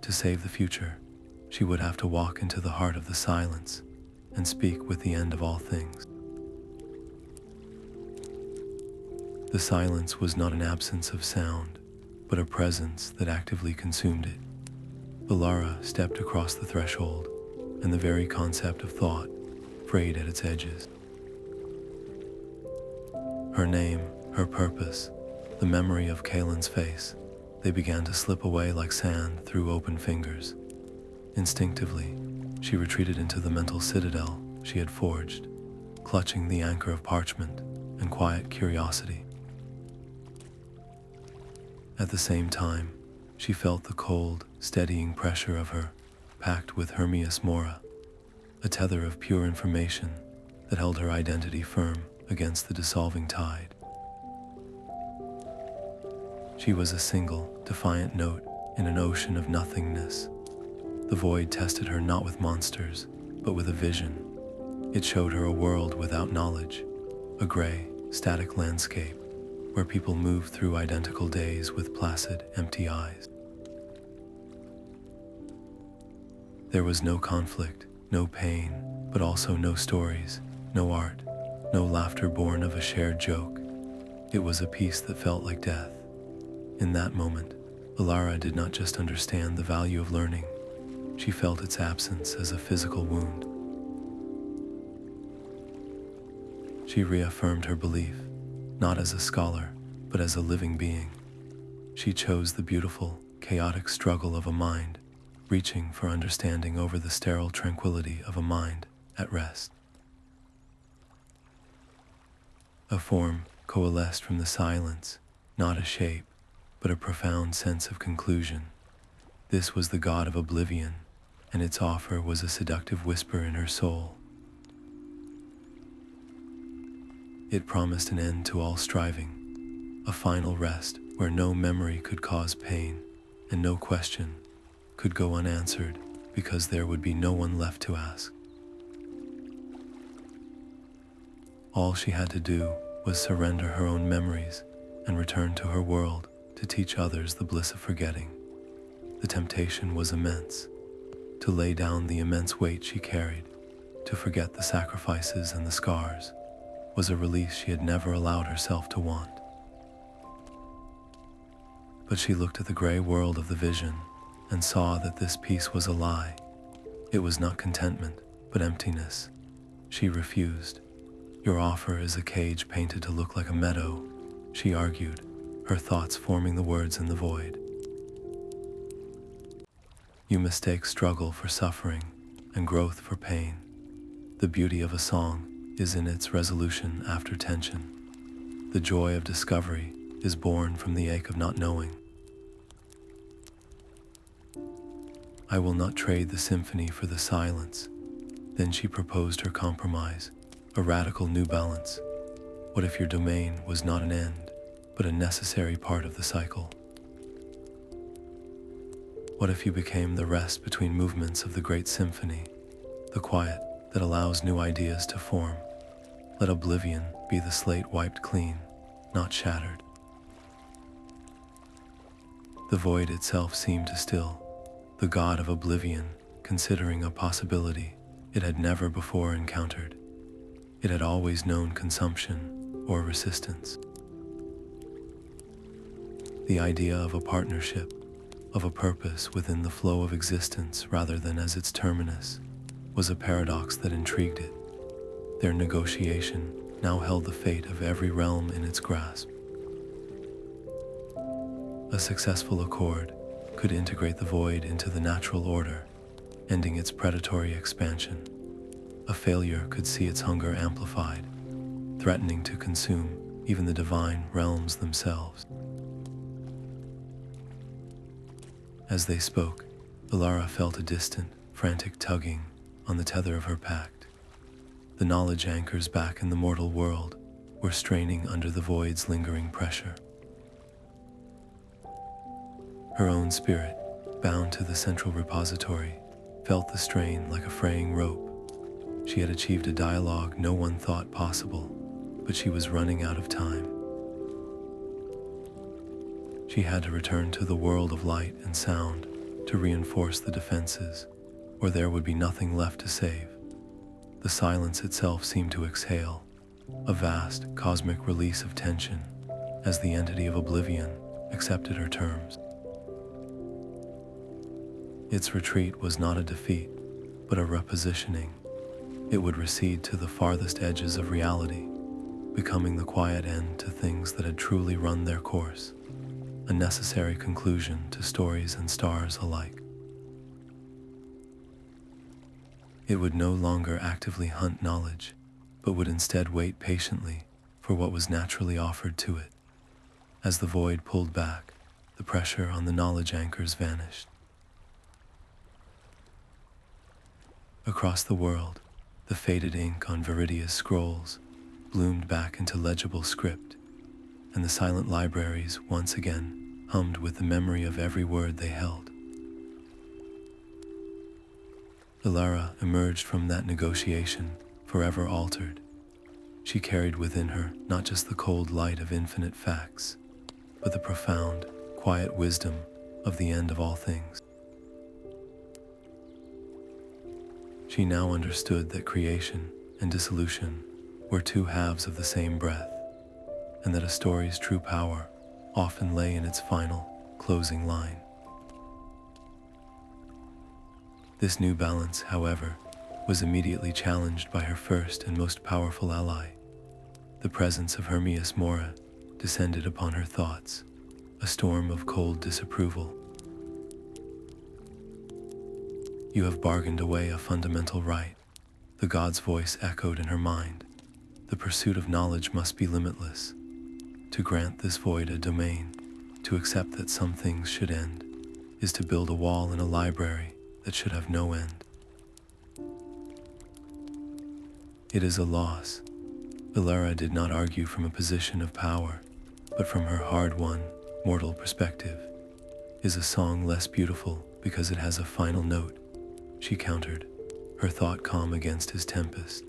To save the future, she would have to walk into the heart of the silence and speak with the end of all things. The silence was not an absence of sound, but a presence that actively consumed it. Elara stepped across the threshold, and the very concept of thought frayed at its edges. Her name, her purpose, the memory of Kalin's face, they began to slip away like sand through open fingers. Instinctively, she retreated into the mental citadel she had forged, clutching the anchor of parchment and quiet curiosity. At the same time, she felt the cold, steadying pressure of her pact with Hermius Mora, a tether of pure information that held her identity firm against the dissolving tide. She was a single, defiant note in an ocean of nothingness. The void tested her not with monsters, but with a vision. It showed her a world without knowledge, a gray, static landscape where people moved through identical days with placid, empty eyes. There was no conflict, no pain, but also no stories, no art, no laughter born of a shared joke. It was a peace that felt like death. In that moment, Elara did not just understand the value of learning, she felt its absence as a physical wound. She reaffirmed her belief, not as a scholar, but as a living being. She chose the beautiful, chaotic struggle of a mind, reaching for understanding over the sterile tranquility of a mind at rest. A form coalesced from the silence, not a shape, but a profound sense of conclusion. This was the god of Oblivion, and its offer was a seductive whisper in her soul. It promised an end to all striving, a final rest where no memory could cause pain, and no question could go unanswered because there would be no one left to ask. All she had to do was surrender her own memories and return to her world to teach others the bliss of forgetting. The temptation was immense, to lay down the immense weight she carried, to forget the sacrifices and the scars, was a release she had never allowed herself to want. But she looked at the gray world of the vision and saw that this peace was a lie. It was not contentment, but emptiness. She refused. Your offer is a cage painted to look like a meadow, she argued, her thoughts forming the words in the void. You mistake struggle for suffering and growth for pain. The beauty of a song is in its resolution after tension. The joy of discovery is born from the ache of not knowing. I will not trade the symphony for the silence. Then she proposed her compromise, a radical new balance. What if your domain was not an end, but a necessary part of the cycle? What if you became the rest between movements of the great symphony, the quiet that allows new ideas to form? Let Oblivion be the slate wiped clean, not shattered. The void itself seemed to still, the god of Oblivion, considering a possibility it had never before encountered. It had always known consumption or resistance. The idea of a partnership, of a purpose within the flow of existence rather than as its terminus, was a paradox that intrigued it. Their negotiation now held the fate of every realm in its grasp. A successful accord could integrate the void into the natural order, ending its predatory expansion. A failure could see its hunger amplified, threatening to consume even the divine realms themselves. As they spoke, Elara felt a distant, frantic tugging on the tether of her pact. The knowledge anchors back in the mortal world were straining under the void's lingering pressure. Her own spirit, bound to the central repository, felt the strain like a fraying rope. She had achieved a dialogue no one thought possible, but she was running out of time. She had to return to the world of light and sound to reinforce the defenses, or there would be nothing left to save. The silence itself seemed to exhale, a vast cosmic release of tension, as the entity of Oblivion accepted her terms. Its retreat was not a defeat, but a repositioning. It would recede to the farthest edges of reality, becoming the quiet end to things that had truly run their course, a necessary conclusion to stories and stars alike. It would no longer actively hunt knowledge, but would instead wait patiently for what was naturally offered to it. As the void pulled back, the pressure on the knowledge anchors vanished. Across the world, the faded ink on Viridia's scrolls bloomed back into legible script, and the silent libraries once again hummed with the memory of every word they held. Elara emerged from that negotiation forever altered. She carried within her not just the cold light of infinite facts, but the profound, quiet wisdom of the end of all things. She now understood that creation and dissolution were two halves of the same breath, and that a story's true power often lay in its final, closing line. This new balance, however, was immediately challenged by her first and most powerful ally. The presence of Hermius Mora descended upon her thoughts, a storm of cold disapproval. "You have bargained away a fundamental right," the god's voice echoed in her mind. "The pursuit of knowledge must be limitless. To grant this void a domain, to accept that some things should end, is to build a wall in a library that should have no end. It is a loss." Elara did not argue from a position of power, but from her hard-won, mortal perspective. "Is a song less beautiful because it has a final note?" she countered, her thought calm against his tempest.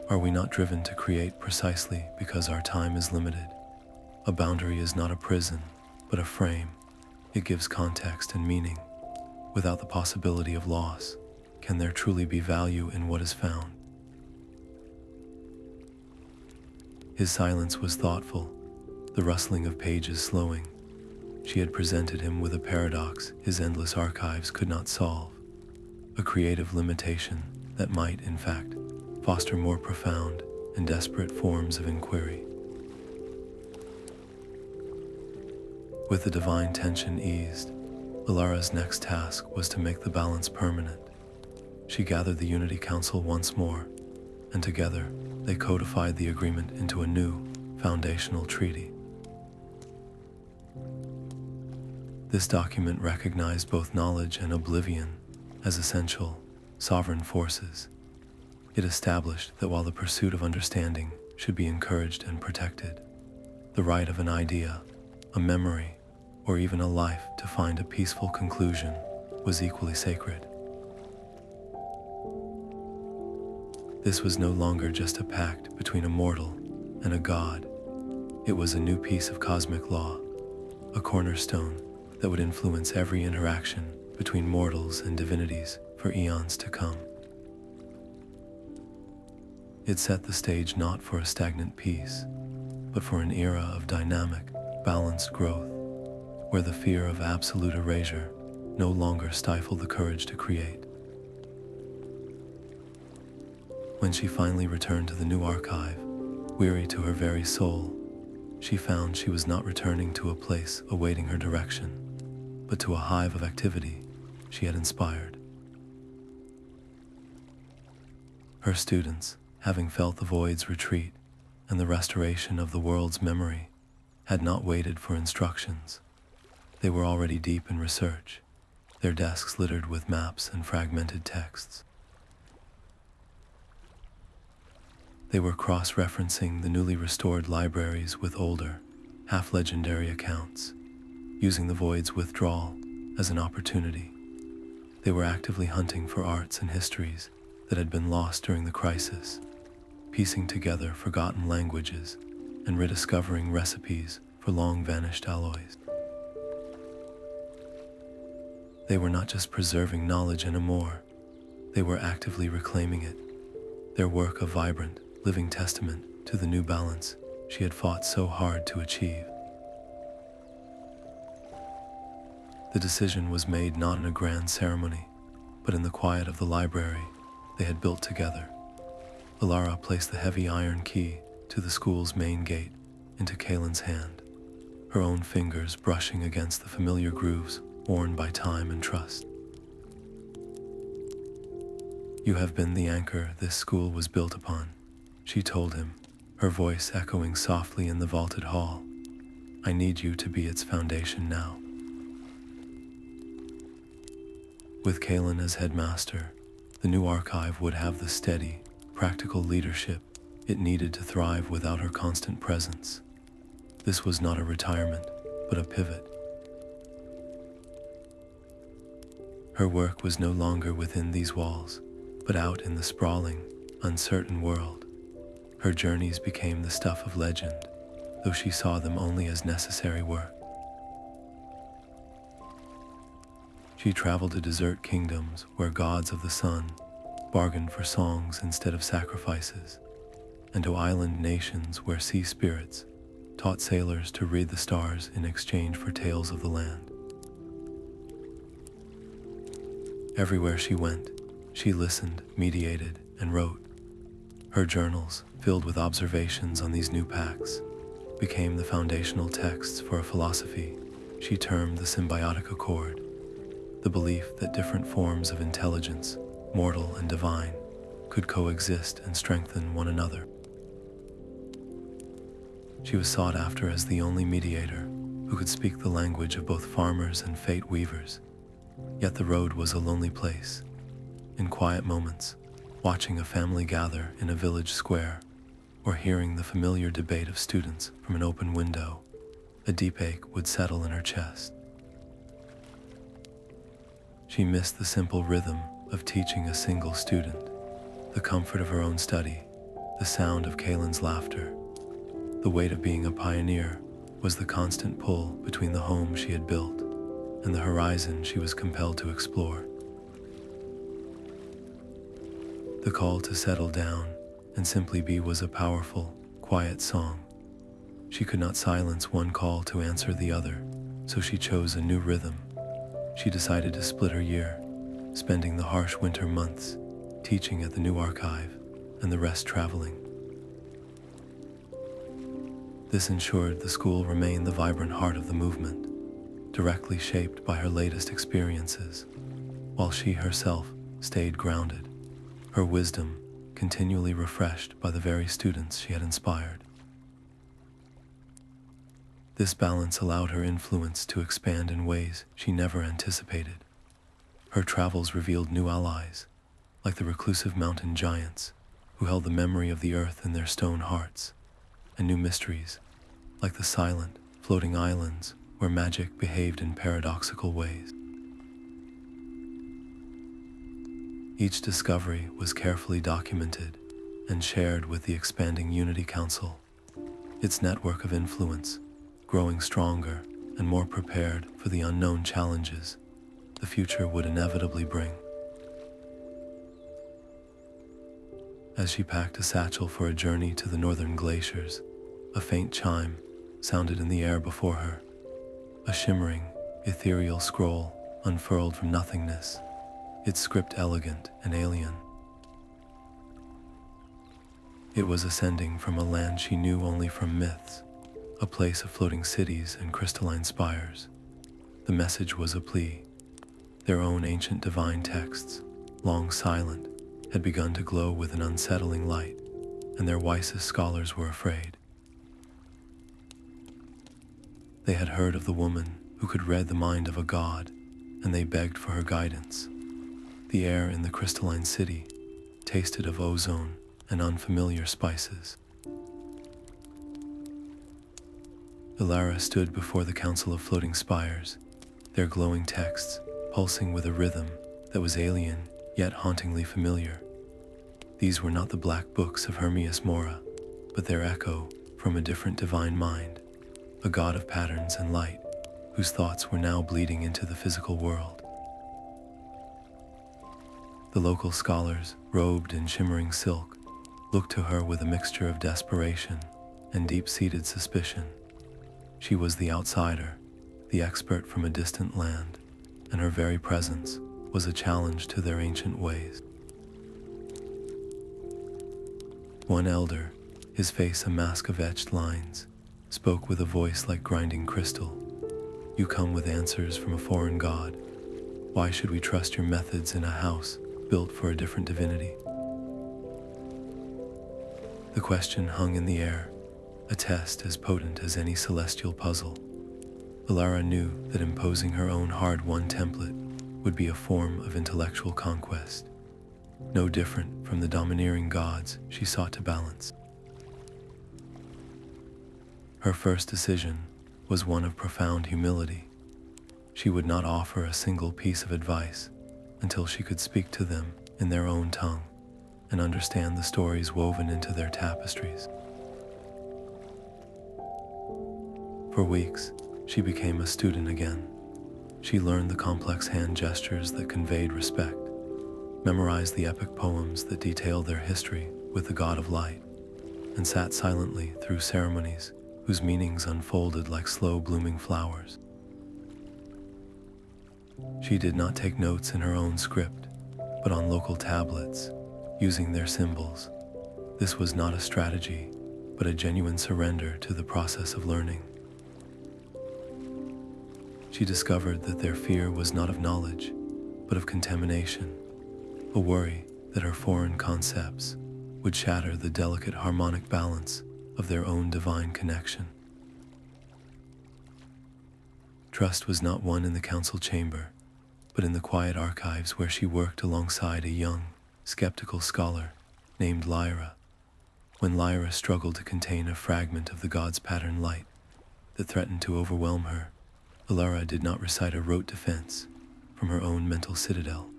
Are we not driven to create precisely because our time is limited? A boundary is not a prison, but a frame. It gives context and meaning. Without the possibility of loss, can there truly be value in what is found? His silence was thoughtful, the rustling of pages slowing. She had presented him with a paradox his endless archives could not solve, a creative limitation that might, in fact, foster more profound and desperate forms of inquiry. With the divine tension eased, Elara's next task was to make the balance permanent. She gathered the Unity Council once more, and together they codified the agreement into a new, foundational treaty. This document recognized both knowledge and oblivion as essential, sovereign forces. It established that while the pursuit of understanding should be encouraged and protected, the right of an idea, a memory, or even a life to find a peaceful conclusion was equally sacred. This was no longer just a pact between a mortal and a god. It was a new piece of cosmic law, a cornerstone that would influence every interaction between mortals and divinities for eons to come. It set the stage not for a stagnant peace, but for an era of dynamic, balanced growth, where the fear of absolute erasure no longer stifled the courage to create. When she finally returned to the new archive, weary to her very soul, she found she was not returning to a place awaiting her direction, but to a hive of activity she had inspired. Her students, having felt the void's retreat and the restoration of the world's memory, had not waited for instructions. They were already deep in research, their desks littered with maps and fragmented texts. They were cross-referencing the newly restored libraries with older, half-legendary accounts, using the void's withdrawal as an opportunity. They were actively hunting for arts and histories that had been lost during the crisis, piecing together forgotten languages and rediscovering recipes for long-vanished alloys. They were not just preserving knowledge anymore, they were actively reclaiming it, their work a vibrant, living testament to the new balance she had fought so hard to achieve. The decision was made not in a grand ceremony, but in the quiet of the library they had built together. Elara placed the heavy iron key to the school's main gate into Kalin's hand, her own fingers brushing against the familiar grooves worn by time and trust. "You have been the anchor this school was built upon," she told him, her voice echoing softly in the vaulted hall. "I need you to be its foundation now." With Kalin as headmaster, the new archive would have the steady, practical leadership it needed to thrive without her constant presence. This was not a retirement, but a pivot. Her work was no longer within these walls, but out in the sprawling, uncertain world. Her journeys became the stuff of legend, though she saw them only as necessary work. She traveled to desert kingdoms where gods of the sun bargained for songs instead of sacrifices, and to island nations where sea spirits taught sailors to read the stars in exchange for tales of the land. Everywhere she went, she listened, mediated, and wrote. Her journals, filled with observations on these new pacts, became the foundational texts for a philosophy she termed the Symbiotic Accord, the belief that different forms of intelligence, mortal and divine, could coexist and strengthen one another. She was sought after as the only mediator who could speak the language of both farmers and fate weavers. Yet the road was a lonely place. In quiet moments, watching a family gather in a village square, or hearing the familiar debate of students from an open window, a deep ache would settle in her chest. She missed the simple rhythm of teaching a single student, the comfort of her own study, the sound of Kalin's laughter. The weight of being a pioneer was the constant pull between the home she had built and the horizon she was compelled to explore. The call to settle down and simply be was a powerful, quiet song. She could not silence one call to answer the other, so she chose a new rhythm. She decided to split her year, spending the harsh winter months teaching at the new archive and the rest traveling. This ensured the school remained the vibrant heart of the movement, directly shaped by her latest experiences, while she herself stayed grounded, her wisdom continually refreshed by the very students she had inspired. This balance allowed her influence to expand in ways she never anticipated. Her travels revealed new allies, like the reclusive mountain giants who held the memory of the earth in their stone hearts, and new mysteries, like the silent, floating islands where magic behaved in paradoxical ways. Each discovery was carefully documented and shared with the expanding Unity Council, its network of influence growing stronger and more prepared for the unknown challenges the future would inevitably bring. As she packed a satchel for a journey to the northern glaciers, a faint chime sounded in the air before her. A shimmering, ethereal scroll unfurled from nothingness, its script elegant and alien. It was ascending from a land she knew only from myths, a place of floating cities and crystalline spires. The message was a plea. Their own ancient divine texts, long silent, had begun to glow with an unsettling light, and their wisest scholars were afraid. They had heard of the woman who could read the mind of a god, and they begged for her guidance. The air in the crystalline city tasted of ozone and unfamiliar spices. Elara stood before the Council of Floating Spires, their glowing texts pulsing with a rhythm that was alien yet hauntingly familiar. These were not the black books of Hermius Mora, but their echo from a different divine mind, a god of patterns and light, whose thoughts were now bleeding into the physical world. The local scholars, robed in shimmering silk, looked to her with a mixture of desperation and deep-seated suspicion. She was the outsider, the expert from a distant land, and her very presence was a challenge to their ancient ways. One elder, his face a mask of etched lines, spoke with a voice like grinding crystal. You come with answers from a foreign god. Why should we trust your methods in a house built for a different divinity? The question hung in the air, a test as potent as any celestial puzzle. Elara knew that imposing her own hard-won template would be a form of intellectual conquest, no different from the domineering gods she sought to balance. Her first decision was one of profound humility. She would not offer a single piece of advice until she could speak to them in their own tongue and understand the stories woven into their tapestries. For weeks, she became a student again. She learned the complex hand gestures that conveyed respect, memorized the epic poems that detailed their history with the god of light, and sat silently through ceremonies whose meanings unfolded like slow-blooming flowers. She did not take notes in her own script, but on local tablets, using their symbols. This was not a strategy, but a genuine surrender to the process of learning. She discovered that their fear was not of knowledge, but of contamination, a worry that her foreign concepts would shatter the delicate harmonic balance of their own divine connection. Trust was not won in the council chamber, but in the quiet archives where she worked alongside a young, skeptical scholar named Elara. When Elara struggled to contain a fragment of the god's pattern light that threatened to overwhelm her, Elara did not recite a rote defense from her own mental citadel.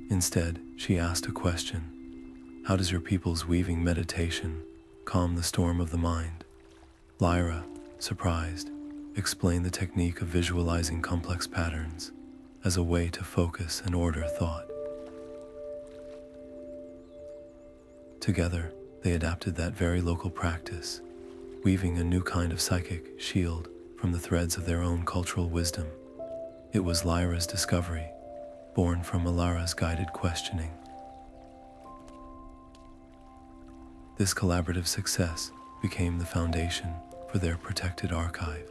Instead, she asked a question. How does your people's weaving meditation calm the storm of the mind? Elara, surprised, explained the technique of visualizing complex patterns as a way to focus and order thought. Together, they adapted that very local practice, weaving a new kind of psychic shield from the threads of their own cultural wisdom. It was Elara's discovery, born from Elara's guided questioning. This collaborative success became the foundation for their protected archive.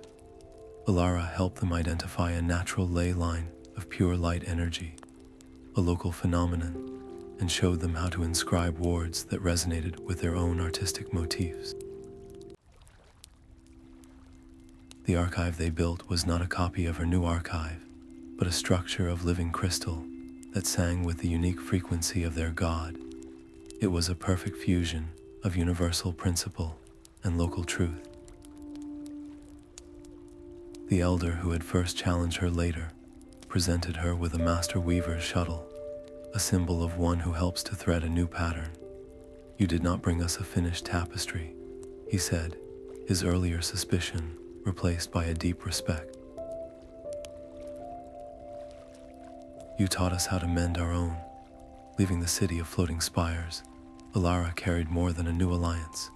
Elara helped them identify a natural ley line of pure light energy, a local phenomenon, and showed them how to inscribe words that resonated with their own artistic motifs. The archive they built was not a copy of her new archive, but a structure of living crystal that sang with the unique frequency of their god. It was a perfect fusion of universal principle and local truth. The elder who had first challenged her later presented her with a master weaver's shuttle, a symbol of one who helps to thread a new pattern. You did not bring us a finished tapestry, he said, his earlier suspicion replaced by a deep respect. You taught us how to mend our own. Leaving the city of floating spires, Elara carried more than a new alliance.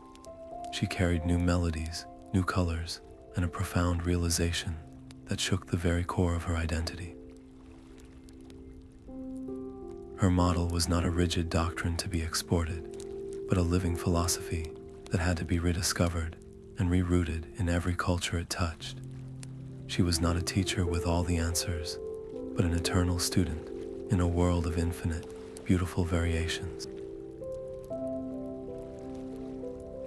She carried new melodies, new colors, and a profound realization that shook the very core of her identity. Her model was not a rigid doctrine to be exported, but a living philosophy that had to be rediscovered and rerouted in every culture it touched. She was not a teacher with all the answers, but an eternal student in a world of infinite, beautiful variations.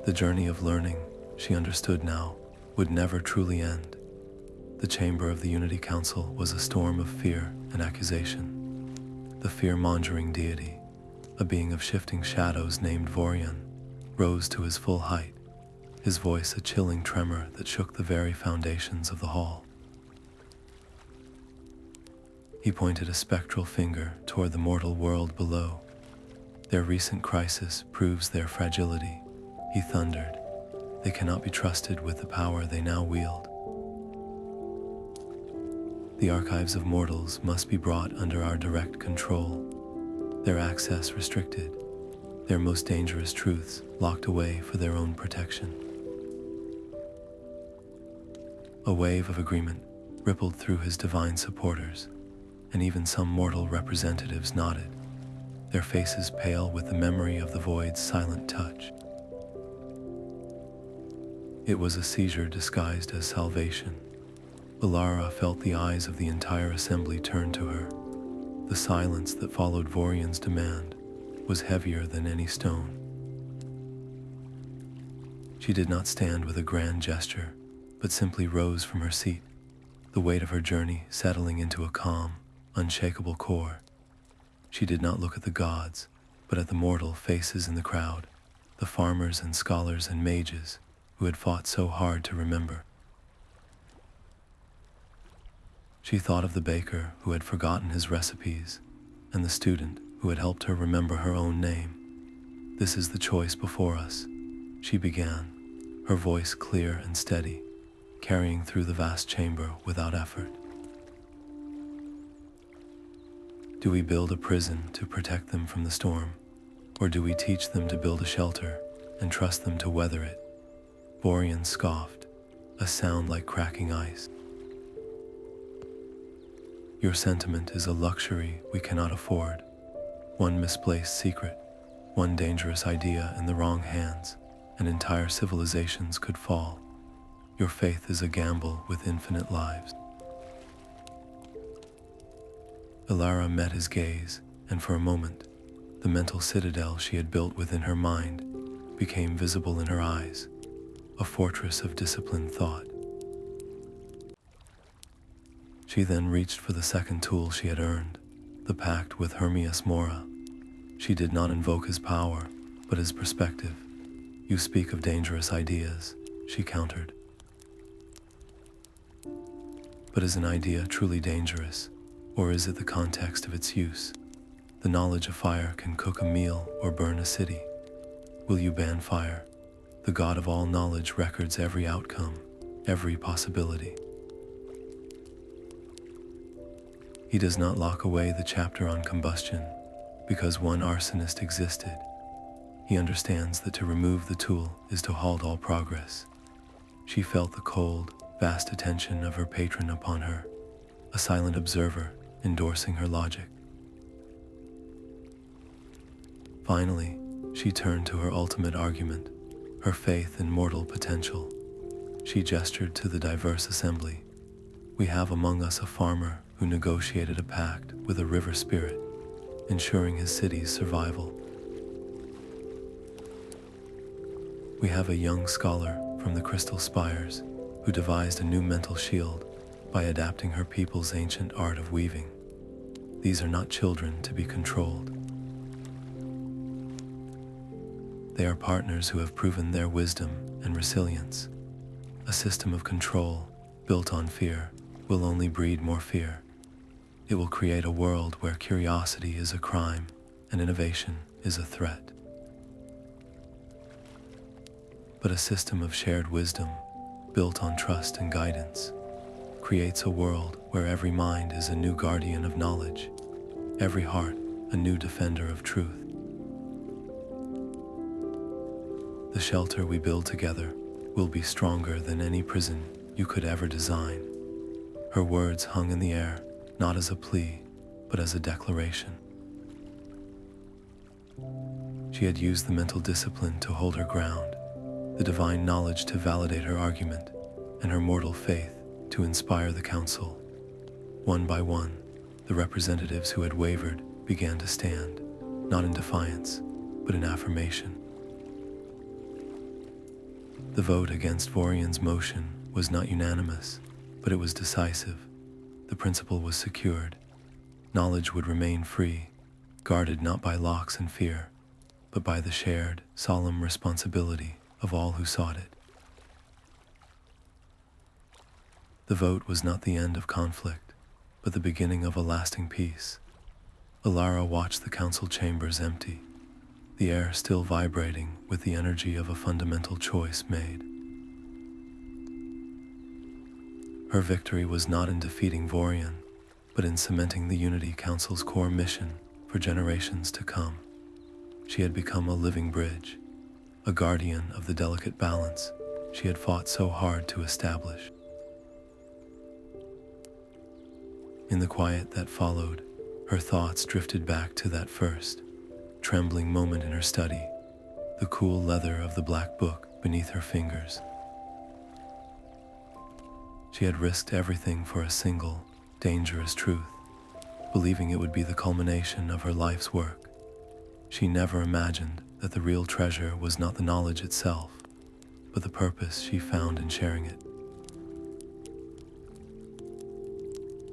The journey of learning, she understood now, would never truly end. The chamber of the Unity Council was a storm of fear and accusation. The fear-mongering deity, a being of shifting shadows named Vorian, rose to his full height, his voice a chilling tremor that shook the very foundations of the hall. He pointed a spectral finger toward the mortal world below. Their recent crisis proves their fragility, he thundered. They cannot be trusted with the power they now wield. The archives of mortals must be brought under our direct control, their access restricted, their most dangerous truths locked away for their own protection. A wave of agreement rippled through his divine supporters, and even some mortal representatives nodded. their faces pale with the memory of the void's silent touch. It was a seizure disguised as salvation. Elara felt the eyes of the entire assembly turn to her. The silence that followed Vorian's demand was heavier than any stone. She did not stand with a grand gesture, but simply rose from her seat, the weight of her journey settling into a calm, unshakable core. She did not look at the gods, but at the mortal faces in the crowd, the farmers and scholars and mages who had fought so hard to remember. She thought of the baker who had forgotten his recipes, and the student who had helped her remember her own name. "This is the choice before us," she began, her voice clear and steady, carrying through the vast chamber without effort. Do we build a prison to protect them from the storm, or do we teach them to build a shelter and trust them to weather it? Vorian scoffed, a sound like cracking ice. Your sentiment is a luxury we cannot afford. One misplaced secret, one dangerous idea in the wrong hands, and entire civilizations could fall. Your faith is a gamble with infinite lives. Elara met his gaze, and for a moment, the mental citadel she had built within her mind became visible in her eyes, a fortress of disciplined thought. She then reached for the second tool she had earned, the pact with Hermius Mora. She did not invoke his power, but his perspective. "You speak of dangerous ideas," she countered. "But is an idea truly dangerous, or is it the context of its use? The knowledge of fire can cook a meal or burn a city. Will you ban fire? The God of all knowledge records every outcome, every possibility. He does not lock away the chapter on combustion because one arsonist existed. He understands that to remove the tool is to halt all progress." She felt the cold, vast attention of her patron upon her, a silent observer endorsing her logic. Finally, she turned to her ultimate argument, her faith in mortal potential. She gestured to the diverse assembly. "We have among us a farmer who negotiated a pact with a river spirit, ensuring his city's survival. We have a young scholar from the crystal spires who devised a new mental shield by adapting her people's ancient art of weaving. These are not children to be controlled. They are partners who have proven their wisdom and resilience. A system of control built on fear will only breed more fear. It will create a world where curiosity is a crime and innovation is a threat. But a system of shared wisdom, built on trust and guidance, creates a world where every mind is a new guardian of knowledge, every heart a new defender of truth. The shelter we build together will be stronger than any prison you could ever design." Her words hung in the air, not as a plea, but as a declaration. She had used the mental discipline to hold her ground, the divine knowledge to validate her argument, and her mortal faith to inspire the council. One by one, the representatives who had wavered began to stand, not in defiance, but in affirmation. The vote against Vorian's motion was not unanimous, but it was decisive. The principle was secured. Knowledge would remain free, guarded not by locks and fear, but by the shared, solemn responsibility of all who sought it. The vote was not the end of conflict, but the beginning of a lasting peace. Elara watched the council chambers empty, the air still vibrating with the energy of a fundamental choice made. Her victory was not in defeating Vorian, but in cementing the Unity Council's core mission for generations to come. She had become a living bridge, a guardian of the delicate balance she had fought so hard to establish. In the quiet that followed, her thoughts drifted back to that first, trembling moment in her study, the cool leather of the black book beneath her fingers. She had risked everything for a single, dangerous truth, believing it would be the culmination of her life's work. She never imagined that the real treasure was not the knowledge itself, but the purpose she found in sharing it.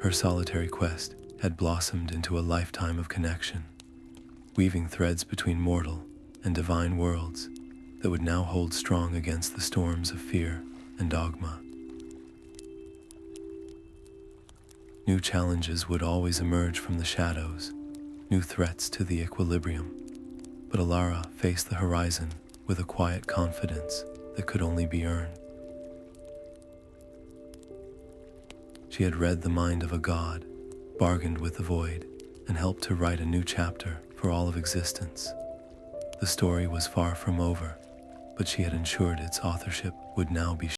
Her solitary quest had blossomed into a lifetime of connection, weaving threads between mortal and divine worlds that would now hold strong against the storms of fear and dogma. New challenges would always emerge from the shadows, new threats to the equilibrium, but Elara faced the horizon with a quiet confidence that could only be earned. She had read the mind of a god, bargained with the void, and helped to write a new chapter for all of existence. The story was far from over, but she had ensured its authorship would now be